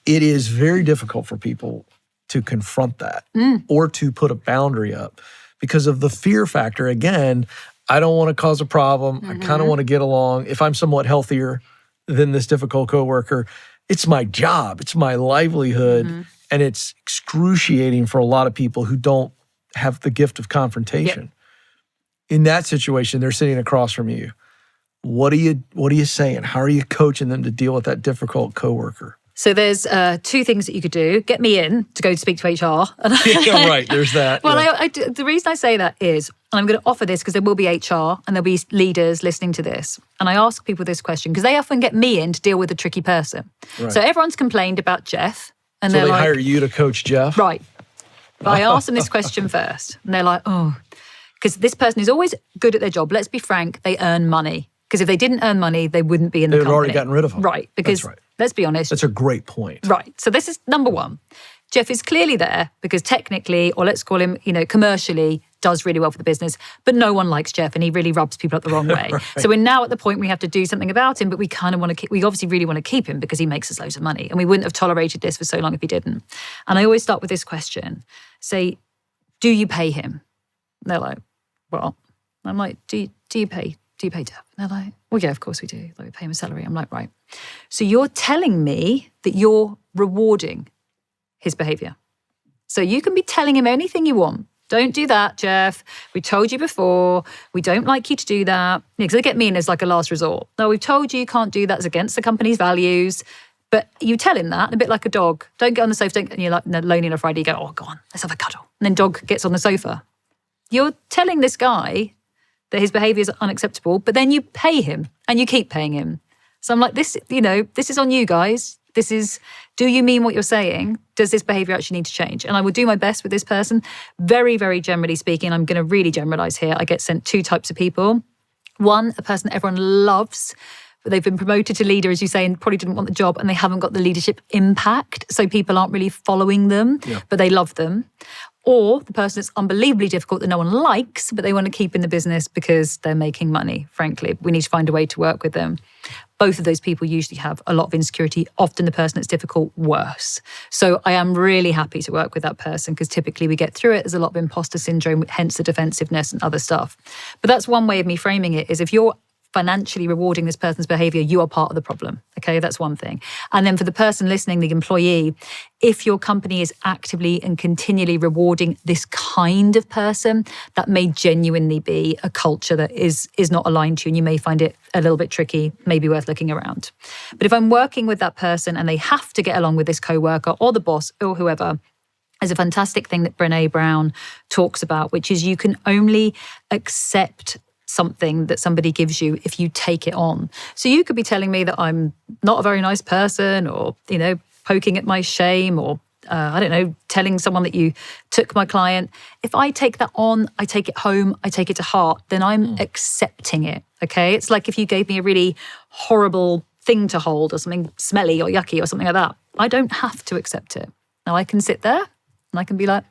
It is very difficult for people to confront that or to put a boundary up because of the fear factor. Again, I don't want to cause a problem. I kind of want to get along. If I'm somewhat healthier than this difficult coworker, it's my job. It's my livelihood. And it's excruciating for a lot of people who don't have the gift of confrontation. In that situation, they're sitting across from you. What are you saying? How are you coaching them to deal with that difficult coworker? So there's two things that you could do. Get me in to go speak to HR. Right, there's that. Well, the reason I say that is, and I'm going to offer this because there will be HR and there'll be leaders listening to this. And I ask people this question because they often get me in to deal with a tricky person. Right. So everyone's complained about Jeff. And so they like, hire you to coach Jeff? Right. But I ask them this question first. And they're like, oh, because this person is always good at their job. Let's be frank, they earn money. Because if they didn't earn money, they wouldn't be in the company. They would already gotten rid of them. Right. Because let's be honest. That's a great point. Right. So this is number one. Jeff is clearly there because technically, or let's call him, commercially, does really well for the business, but no one likes Jeff and he really rubs people up the wrong way. Right. So we're now at the point we have to do something about him, but we kind of want to we obviously really want to keep him because he makes us loads of money and we wouldn't have tolerated this for so long if he didn't. And I always start with this question, say, do you pay him? And they're like, well, I'm like, do you pay Jeff? And they're like, well, yeah, of course we do. Like, we pay him a salary. I'm like, right. So you're telling me that you're rewarding his behavior. So you can be telling him anything you want. Don't do that, Jeff. We told you before. We don't like you to do that. Because they get me in as like a last resort. No, we've told you can't do that. It's against the company's values. But you tell him that, a bit like a dog. Don't get on the sofa. And you're like lonely on a Friday. You go, oh, go on, let's have a cuddle. And then dog gets on the sofa. You're telling this guy that his behavior is unacceptable, but then you pay him and you keep paying him. So I'm like, this is on you guys. This is, do you mean what you're saying? Does this behavior actually need to change? And I will do my best with this person. Very, very generally speaking, I'm going to really generalize here. I get sent two types of people. One, a person that everyone loves, but they've been promoted to leader, as you say, and probably didn't want the job and they haven't got the leadership impact. So people aren't really following them, but they love them. Or the person that's unbelievably difficult that no one likes, but they want to keep in the business because they're making money, frankly. We need to find a way to work with them. Both of those people usually have a lot of insecurity, often the person that's difficult worse. So I am really happy to work with that person because typically we get through it. There's a lot of imposter syndrome, hence the defensiveness and other stuff. But that's one way of me framing it is if you're financially rewarding this person's behavior, you are part of the problem. Okay, that's one thing. And then for the person listening, the employee, if your company is actively and continually rewarding this kind of person, that may genuinely be a culture that is not aligned to you and you may find it a little bit tricky, maybe worth looking around. But if I'm working with that person and they have to get along with this coworker or the boss or whoever, there's a fantastic thing that Brené Brown talks about, which is you can only accept something that somebody gives you if you take it on. So you could be telling me that I'm not a very nice person or, poking at my shame or, telling someone that you took my client. If I take that on, I take it home, I take it to heart, then I'm accepting it, okay? It's like if you gave me a really horrible thing to hold or something smelly or yucky or something like that. I don't have to accept it. Now I can sit there and I can be like,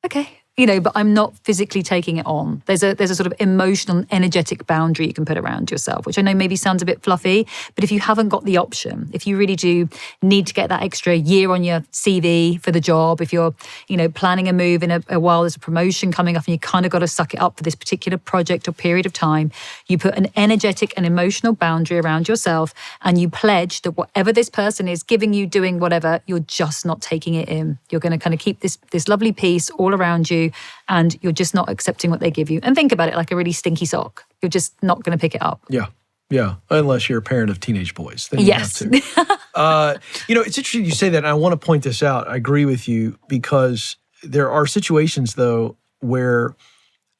okay, but I'm not physically taking it on. There's a sort of emotional and energetic boundary you can put around yourself, which I know maybe sounds a bit fluffy, but if you haven't got the option, if you really do need to get that extra year on your CV for the job, if you're, planning a move in a while, there's a promotion coming up and you kind of got to suck it up for this particular project or period of time, you put an energetic and emotional boundary around yourself and you pledge that whatever this person is giving you, doing whatever, you're just not taking it in. You're going to kind of keep this lovely peace all around you, and you're just not accepting what they give you. And think about it like a really stinky sock. You're just not going to pick it up. Yeah. Unless you're a parent of teenage boys. Then you have to. It's interesting you say that, and I want to point this out. I agree with you, because there are situations, though, where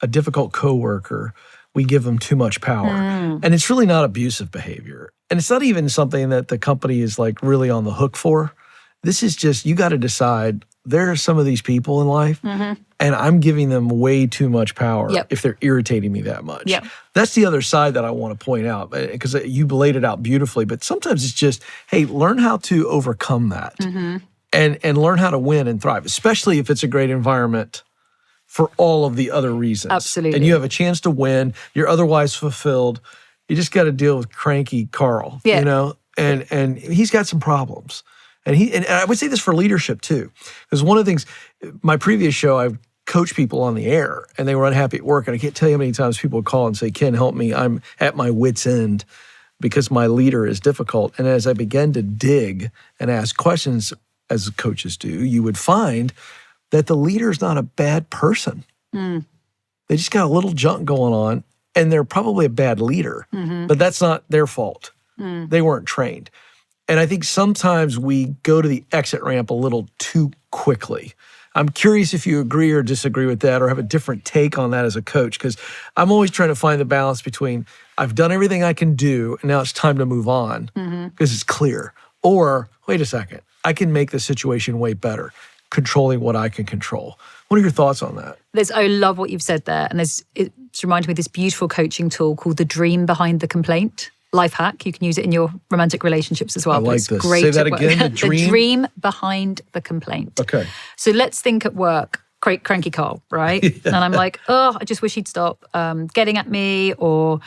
a difficult coworker, we give them too much power. And it's really not abusive behavior. And it's not even something that the company is like really on the hook for. This is just, you got to decide, there are some of these people in life, and I'm giving them way too much power if they're irritating me that much. That's the other side that I want to point out, because you laid it out beautifully. But sometimes it's just, hey, learn how to overcome that and learn how to win and thrive, especially if it's a great environment for all of the other reasons. Absolutely. And you have a chance to win. You're otherwise fulfilled. You just got to deal with cranky Carl, and he's got some problems. And I would say this for leadership too, because one of the things, my previous show, I coached people on the air and they were unhappy at work. And I can't tell you how many times people would call and say, Ken, help me. I'm at my wit's end because my leader is difficult. And as I began to dig and ask questions, as coaches do, you would find that the leader is not a bad person. They just got a little junk going on, and they're probably a bad leader, but that's not their fault. They weren't trained. And I think sometimes we go to the exit ramp a little too quickly. I'm curious if you agree or disagree with that, or have a different take on that as a coach, because I'm always trying to find the balance between, I've done everything I can do and now it's time to move on because it's clear. Or, wait a second, I can make the situation way better, controlling what I can control. What are your thoughts on that? I love what you've said there. And it's reminded me of this beautiful coaching tool called the dream behind the complaint. Life hack. You can use it in your romantic relationships as well. I like it's this. Great Say that again, the dream? The dream behind the complaint. Okay. So let's think at work, cranky Carl, right? And I'm like, I just wish he'd stop getting at me, or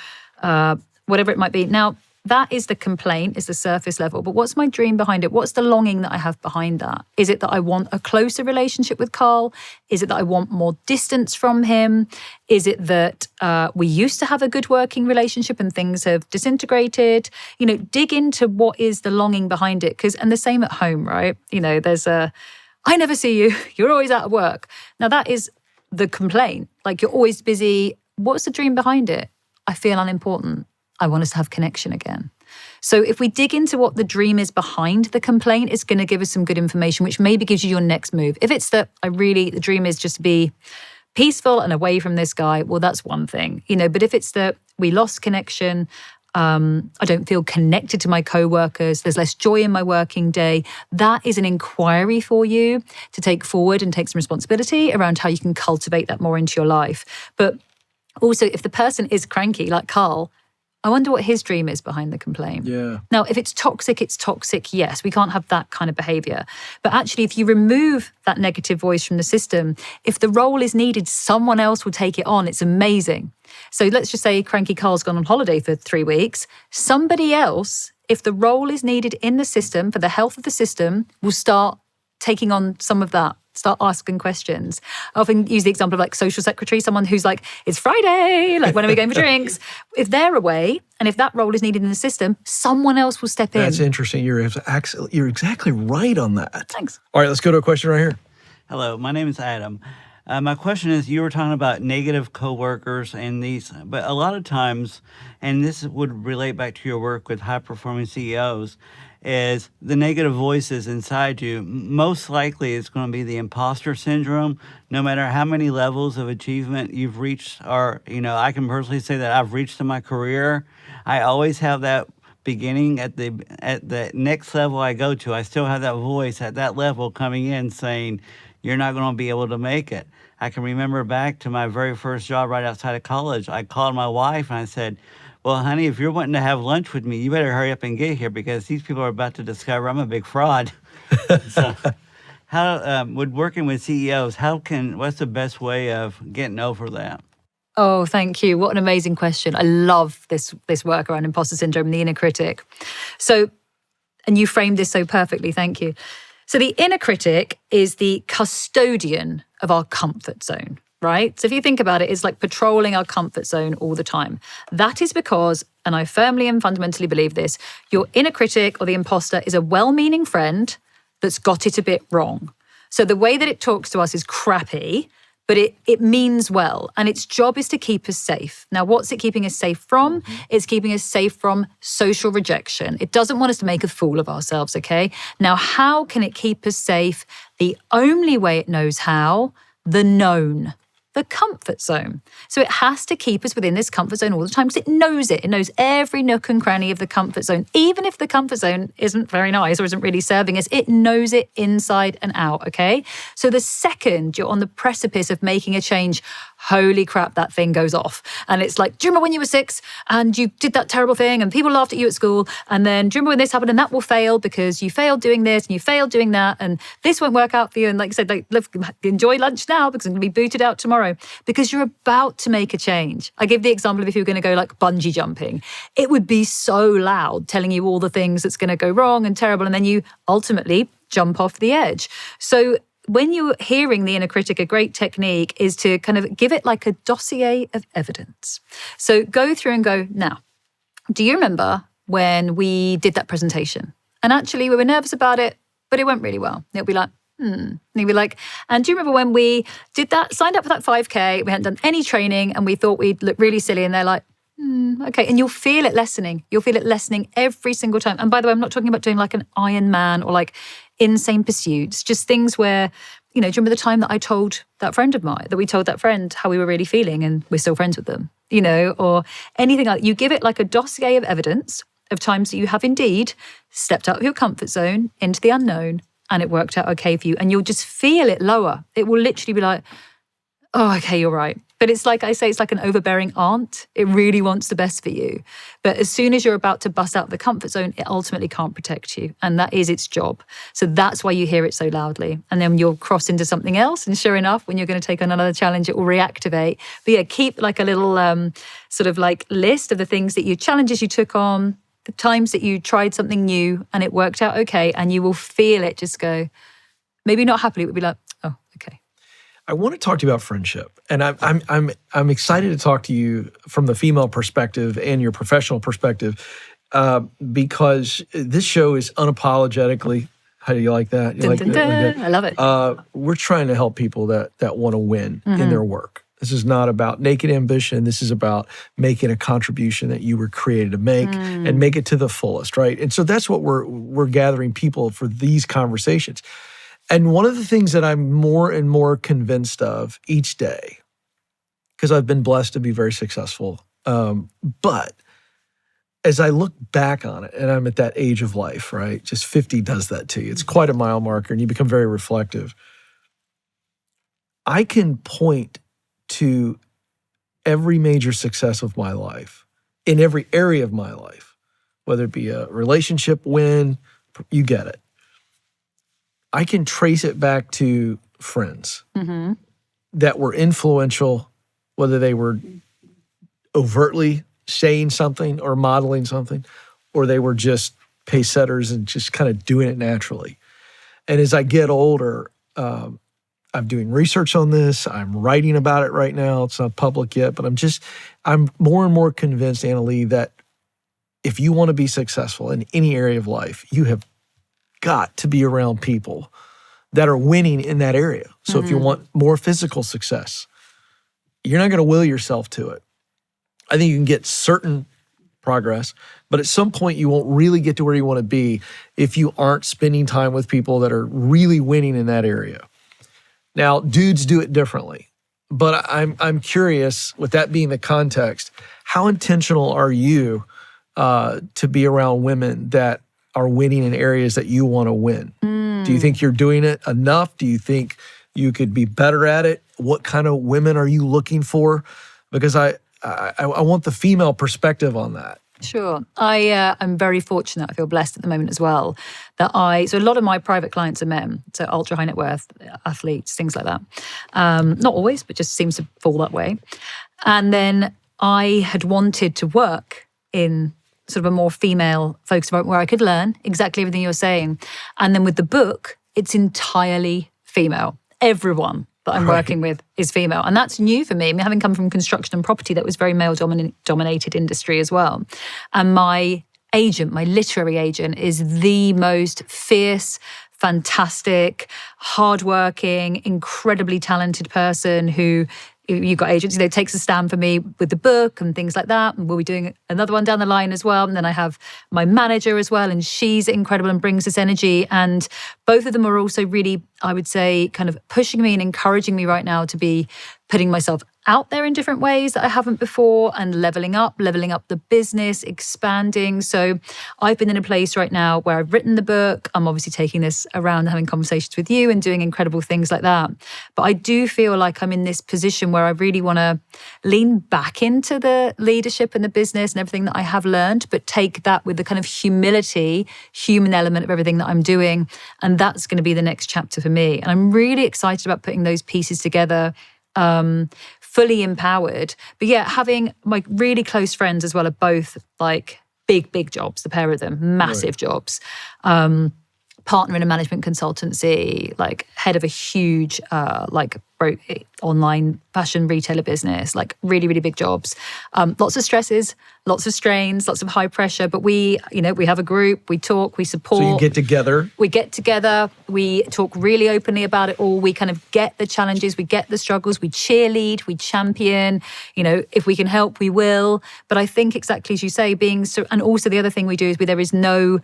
whatever it might be. Now, that is the complaint, is the surface level. But what's my dream behind it? What's the longing that I have behind that? Is it that I want a closer relationship with Carl? Is it that I want more distance from him? Is it that we used to have a good working relationship and things have disintegrated? Dig into what is the longing behind it. And the same at home, right? There's I never see you. You're always out of work. Now that is the complaint. Like, you're always busy. What's the dream behind it? I feel unimportant. I want us to have connection again. So if we dig into what the dream is behind the complaint, it's going to give us some good information, which maybe gives you your next move. If it's that the dream is just to be peaceful and away from this guy, well, that's one thing, but if it's that we lost connection, I don't feel connected to my coworkers, there's less joy in my working day, that is an inquiry for you to take forward and take some responsibility around how you can cultivate that more into your life. But also, if the person is cranky, like Carl, I wonder what his dream is behind the complaint. Yeah. Now, if it's toxic, yes, we can't have that kind of behavior. But actually, if you remove that negative voice from the system, if the role is needed, someone else will take it on. It's amazing. So let's just say cranky Carl's gone on holiday for 3 weeks. Somebody else, if the role is needed in the system for the health of the system, will start taking on some of that. Start asking questions. I often use the example of like social secretary, someone who's like, it's Friday, like when are we going for drinks? If they're away and if that role is needed in the system, someone else will step in. That's interesting. You're exactly right on that. Thanks. All right, let's go to a question right here. Hello, my name is Adam. My question is, you were talking about negative coworkers and these, but a lot of times, and this would relate back to your work with high-performing CEOs, is the negative voices inside you. Most likely it's going to be the imposter syndrome. No matter how many levels of achievement you've reached, or, I can personally say that I've reached in my career, I always have that beginning at the next level I go to. I still have that voice at that level coming in saying, you're not going to be able to make it. I can remember back to my very first job right outside of college. I called my wife and I said, well, honey, if you're wanting to have lunch with me, you better hurry up and get here because these people are about to discover I'm a big fraud. So how with working with CEOs, what's the best way of getting over that? Oh, thank you. What an amazing question. I love this work around imposter syndrome and the inner critic. So, and you framed this so perfectly, thank you. So the inner critic is the custodian of our comfort zone, right? So if you think about it, it's like patrolling our comfort zone all the time. That is because, and I firmly and fundamentally believe this, your inner critic or the imposter is a well-meaning friend that's got it a bit wrong. So the way that it talks to us is crappy, but it means well, and its job is to keep us safe. Now, what's it keeping us safe from? It's keeping us safe from social rejection. It doesn't want us to make a fool of ourselves, okay? Now, how can it keep us safe? The only way it knows how, the known. The comfort zone. So it has to keep us within this comfort zone all the time because it knows it. It knows every nook and cranny of the comfort zone. Even if the comfort zone isn't very nice or isn't really serving us, it knows it inside and out, okay? So the second you're on the precipice of making a change, holy crap, that thing goes off. And it's like, do you remember when you were 6 and you did that terrible thing and people laughed at you at school? And then do you remember when this happened and that will fail because you failed doing this and you failed doing that and this won't work out for you. And like I said, like, enjoy lunch now because I'm going to be booted out tomorrow. Because you're about to make a change. I give the example of if you were going to go like bungee jumping. It would be so loud telling you all the things that's going to go wrong and terrible, and then you ultimately jump off the edge. So when you're hearing the inner critic, a great technique is to kind of give it like a dossier of evidence. So go through and go, now, do you remember when we did that presentation? And actually we were nervous about it, but it went really well. It'll be like, And you'd be like, and do you remember when we did that, signed up for that 5K, we hadn't done any training and we thought we'd look really silly, and they're like, okay. And you'll feel it lessening. You'll feel it lessening every single time. And by the way, I'm not talking about doing like an Iron Man or like insane pursuits, just things where, do you remember the time that I told that friend of mine, that we told that friend how we were really feeling and we're still friends with them, or anything like that. You give it like a dossier of evidence of times that you have indeed stepped out of your comfort zone into the unknown, and it worked out okay for you. And you'll just feel it lower. It will literally be like, oh, okay, you're right. But it's like I say, it's like an overbearing aunt. It really wants the best for you. But as soon as you're about to bust out of the comfort zone, it ultimately can't protect you. And that is its job. So that's why you hear it so loudly. And then you'll cross into something else. And sure enough, when you're going to take on another challenge, it will reactivate. But yeah, keep like a little sort of like list of the things that challenges you took on, the times that you tried something new and it worked out okay, and you will feel it just go, maybe not happily, it would be like, oh, okay. I want to talk to you about friendship, and I'm excited to talk to you from the female perspective and your professional perspective, because this show is unapologetically. How do you like that? You dun, like dun, that? dun. I love it. We're trying to help people that want to win in their work. This is not about naked ambition. This is about making a contribution that you were created to make and make it to the fullest, right? And so that's what we're gathering people for these conversations. And one of the things that I'm more and more convinced of each day, because I've been blessed to be very successful, but as I look back on it, and I'm at that age of life, right? Just 50 does that to you. It's quite a mile marker, and you become very reflective. I can point to every major success of my life, in every area of my life, whether it be a relationship win, you get it. I can trace it back to friends that were influential, whether they were overtly saying something or modeling something, or they were just pace setters and just kind of doing it naturally. And as I get older, I'm doing research on this. I'm writing about it right now. It's not public yet, but I'm more and more convinced, Annalie, that if you want to be successful in any area of life, you have got to be around people that are winning in that area. So if you want more physical success, you're not going to will yourself to it. I think you can get certain progress, but at some point you won't really get to where you want to be if you aren't spending time with people that are really winning in that area. Now, dudes do it differently, but I'm curious, with that being the context, how intentional are you to be around women that are winning in areas that you want to win? Do you think you're doing it enough? Do you think you could be better at it? What kind of women are you looking for? Because I want the female perspective on that. Sure. I'm very fortunate. I feel blessed at the moment as well so a lot of my private clients are men, so ultra high net worth athletes, things like that. Not always, but just seems to fall that way. And then I had wanted to work in sort of a more female focused environment where I could learn exactly everything you're saying. And then with the book, it's entirely female. Everyone that I'm working with is female. And that's new for me. I mean, having come from construction and property, that was very male-dominated industry as well. And my literary agent, is the most fierce, fantastic, hardworking, incredibly talented person who, you've got agents, takes a stand for me with the book and things like that. And we'll be doing another one down the line as well. And then I have my manager as well, and she's incredible and brings this energy. And both of them are also really, I would say, kind of pushing me and encouraging me right now to be putting myself out there in different ways that I haven't before, and leveling up the business, expanding. So I've been in a place right now where I've written the book. I'm obviously taking this around and having conversations with you and doing incredible things like that. But I do feel like I'm in this position where I really want to lean back into the leadership and the business and everything that I have learned, but take that with the kind of humility, human element of everything that I'm doing. And that's going to be the next chapter for me. And I'm really excited about putting those pieces together, fully empowered. But yeah, having my really close friends as well are both like big jobs, the pair of them, massive jobs. Partner in a management consultancy, like head of a huge online fashion retailer business, like really big jobs. Lots of stresses, lots of strains, lots of high pressure. But we have a group, we talk, we support. So you get together? We get together, we talk really openly about it all. We kind of get the challenges, we get the struggles, we cheerlead, we champion. If we can help, we will. But I think exactly as you say, and also the other thing we do is there is no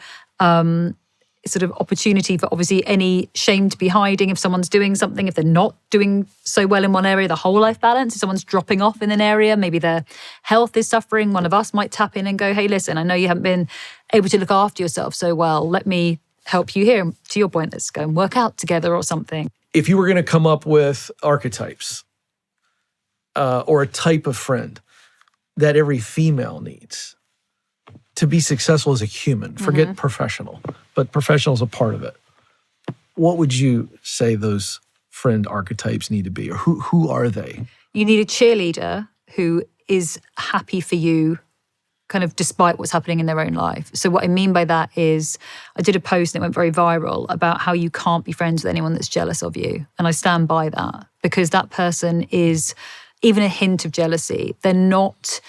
sort of opportunity for obviously any shame to be hiding if someone's doing something, if they're not doing so well in one area, the whole life balance, if someone's dropping off in an area, maybe their health is suffering, one of us might tap in and go, hey, listen, I know you haven't been able to look after yourself so well. Let me help you here. To your point, let's go and work out together or something. If you were going to come up with archetypes or a type of friend that every female needs to be successful as a human, forget professional, but professional is a part of it. What would you say those friend archetypes need to be, or who are they? You need a cheerleader who is happy for you, kind of despite what's happening in their own life. So what I mean by that is, I did a post and it went very viral about how you can't be friends with anyone that's jealous of you. And I stand by that, because that person is even a hint of jealousy. They're not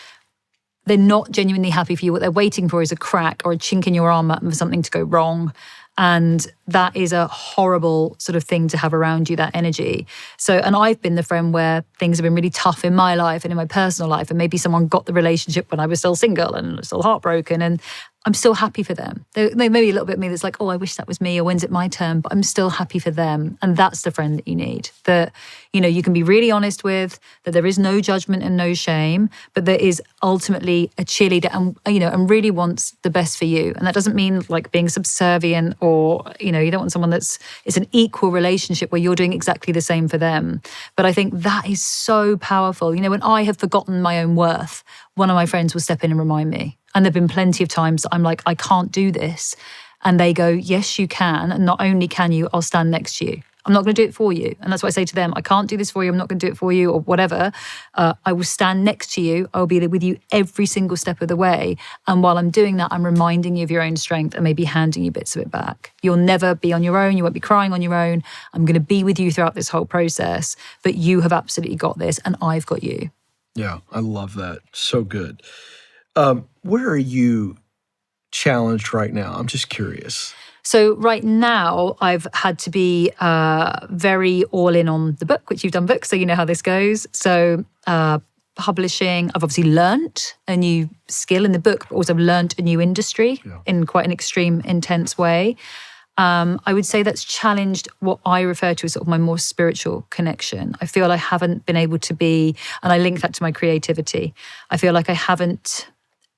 genuinely happy for you. What they're waiting for is a crack or a chink in your armor for something to go wrong. And that is a horrible sort of thing to have around you, that energy. So, and I've been the friend where things have been really tough in my life and in my personal life. And maybe someone got the relationship when I was still single and still heartbroken. And I'm still happy for them. There may be a little bit of me that's like, oh, I wish that was me, or when's it my turn? But I'm still happy for them. And that's the friend that you need. That, you can be really honest with, that there is no judgment and no shame, but there is ultimately a cheerleader and really wants the best for you. And that doesn't mean like being subservient or, you don't want someone it's an equal relationship where you're doing exactly the same for them. But I think that is so powerful. When I have forgotten my own worth, one of my friends will step in and remind me. And there've been plenty of times that I'm like, I can't do this. And they go, yes, you can. And not only can you, I'll stand next to you. I'm not going to do it for you. And that's what I say to them. I can't do this for you. I'm not going to do it for you or whatever. I will stand next to you. I'll be there with you every single step of the way. And while I'm doing that, I'm reminding you of your own strength and maybe handing you bits of it back. You'll never be on your own. You won't be crying on your own. I'm going to be with you throughout this whole process. But you have absolutely got this and I've got you. Yeah, I love that. So good. Where are you challenged right now? I'm just curious. So right now, I've had to be very all in on the book, which you've done books, so you know how this goes. So publishing, I've obviously learnt a new skill in the book, but also learnt a new industry in quite an extreme, intense way. I would say that's challenged what I refer to as sort of my more spiritual connection. I feel I haven't been able to be, and I link that to my creativity. I feel like I haven't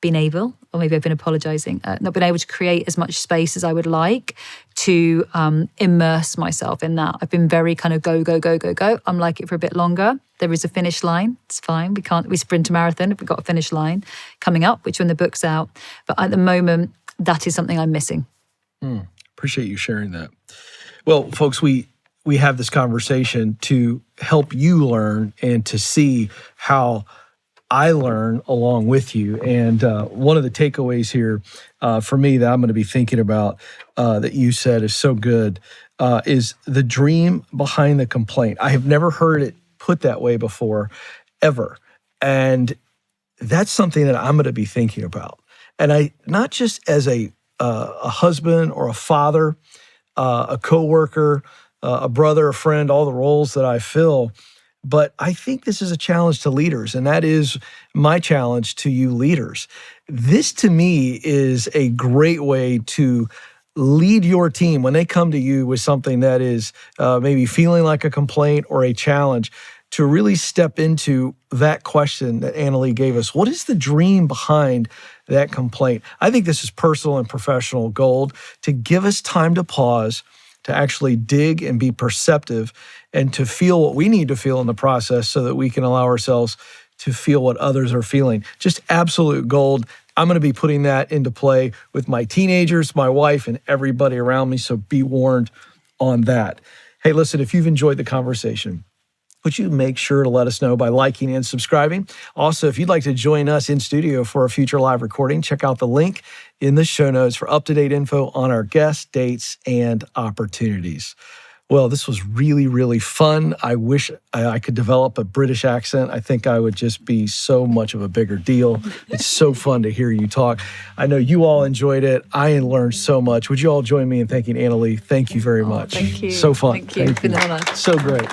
been able or maybe I've been apologizing, not been able to create as much space as I would like to immerse myself in that. I've been very kind of go, go, go, go, go. I'm like it for a bit longer. There is a finish line. It's fine. We sprint a marathon if we've got a finish line coming up, which when the book's out. But at the moment, that is something I'm missing. Appreciate you sharing that. Well, folks, we have this conversation to help you learn and to see how I learn along with you. And one of the takeaways here for me that I'm going to be thinking about that you said is so good is the dream behind the complaint. I have never heard it put that way before, ever. And that's something that I'm going to be thinking about. And I, not just as a husband or a father, a coworker, a brother, a friend, all the roles that I fill, but I think this is a challenge to leaders, and that is my challenge to you leaders. This, to me, is a great way to lead your team when they come to you with something that is maybe feeling like a complaint or a challenge, to really step into that question that Annalie gave us. What is the dream behind that complaint? I think this is personal and professional gold to give us time to pause, to actually dig and be perceptive, and to feel what we need to feel in the process so that we can allow ourselves to feel what others are feeling. Just absolute gold. I'm going to be putting that into play with my teenagers, my wife, and everybody around me, so be warned on that. Hey, listen, if you've enjoyed the conversation, would you make sure to let us know by liking and subscribing? Also, if you'd like to join us in studio for a future live recording, check out the link in the show notes for up-to-date info on our guests, dates, and opportunities. Well, this was really, really fun. I wish I could develop a British accent. I think I would just be so much of a bigger deal. It's so fun to hear you talk. I know you all enjoyed it. I learned so much. Would you all join me in thanking Annalie? Thank you very much. Thank you. So fun. Thank you. It's been an honor. So great.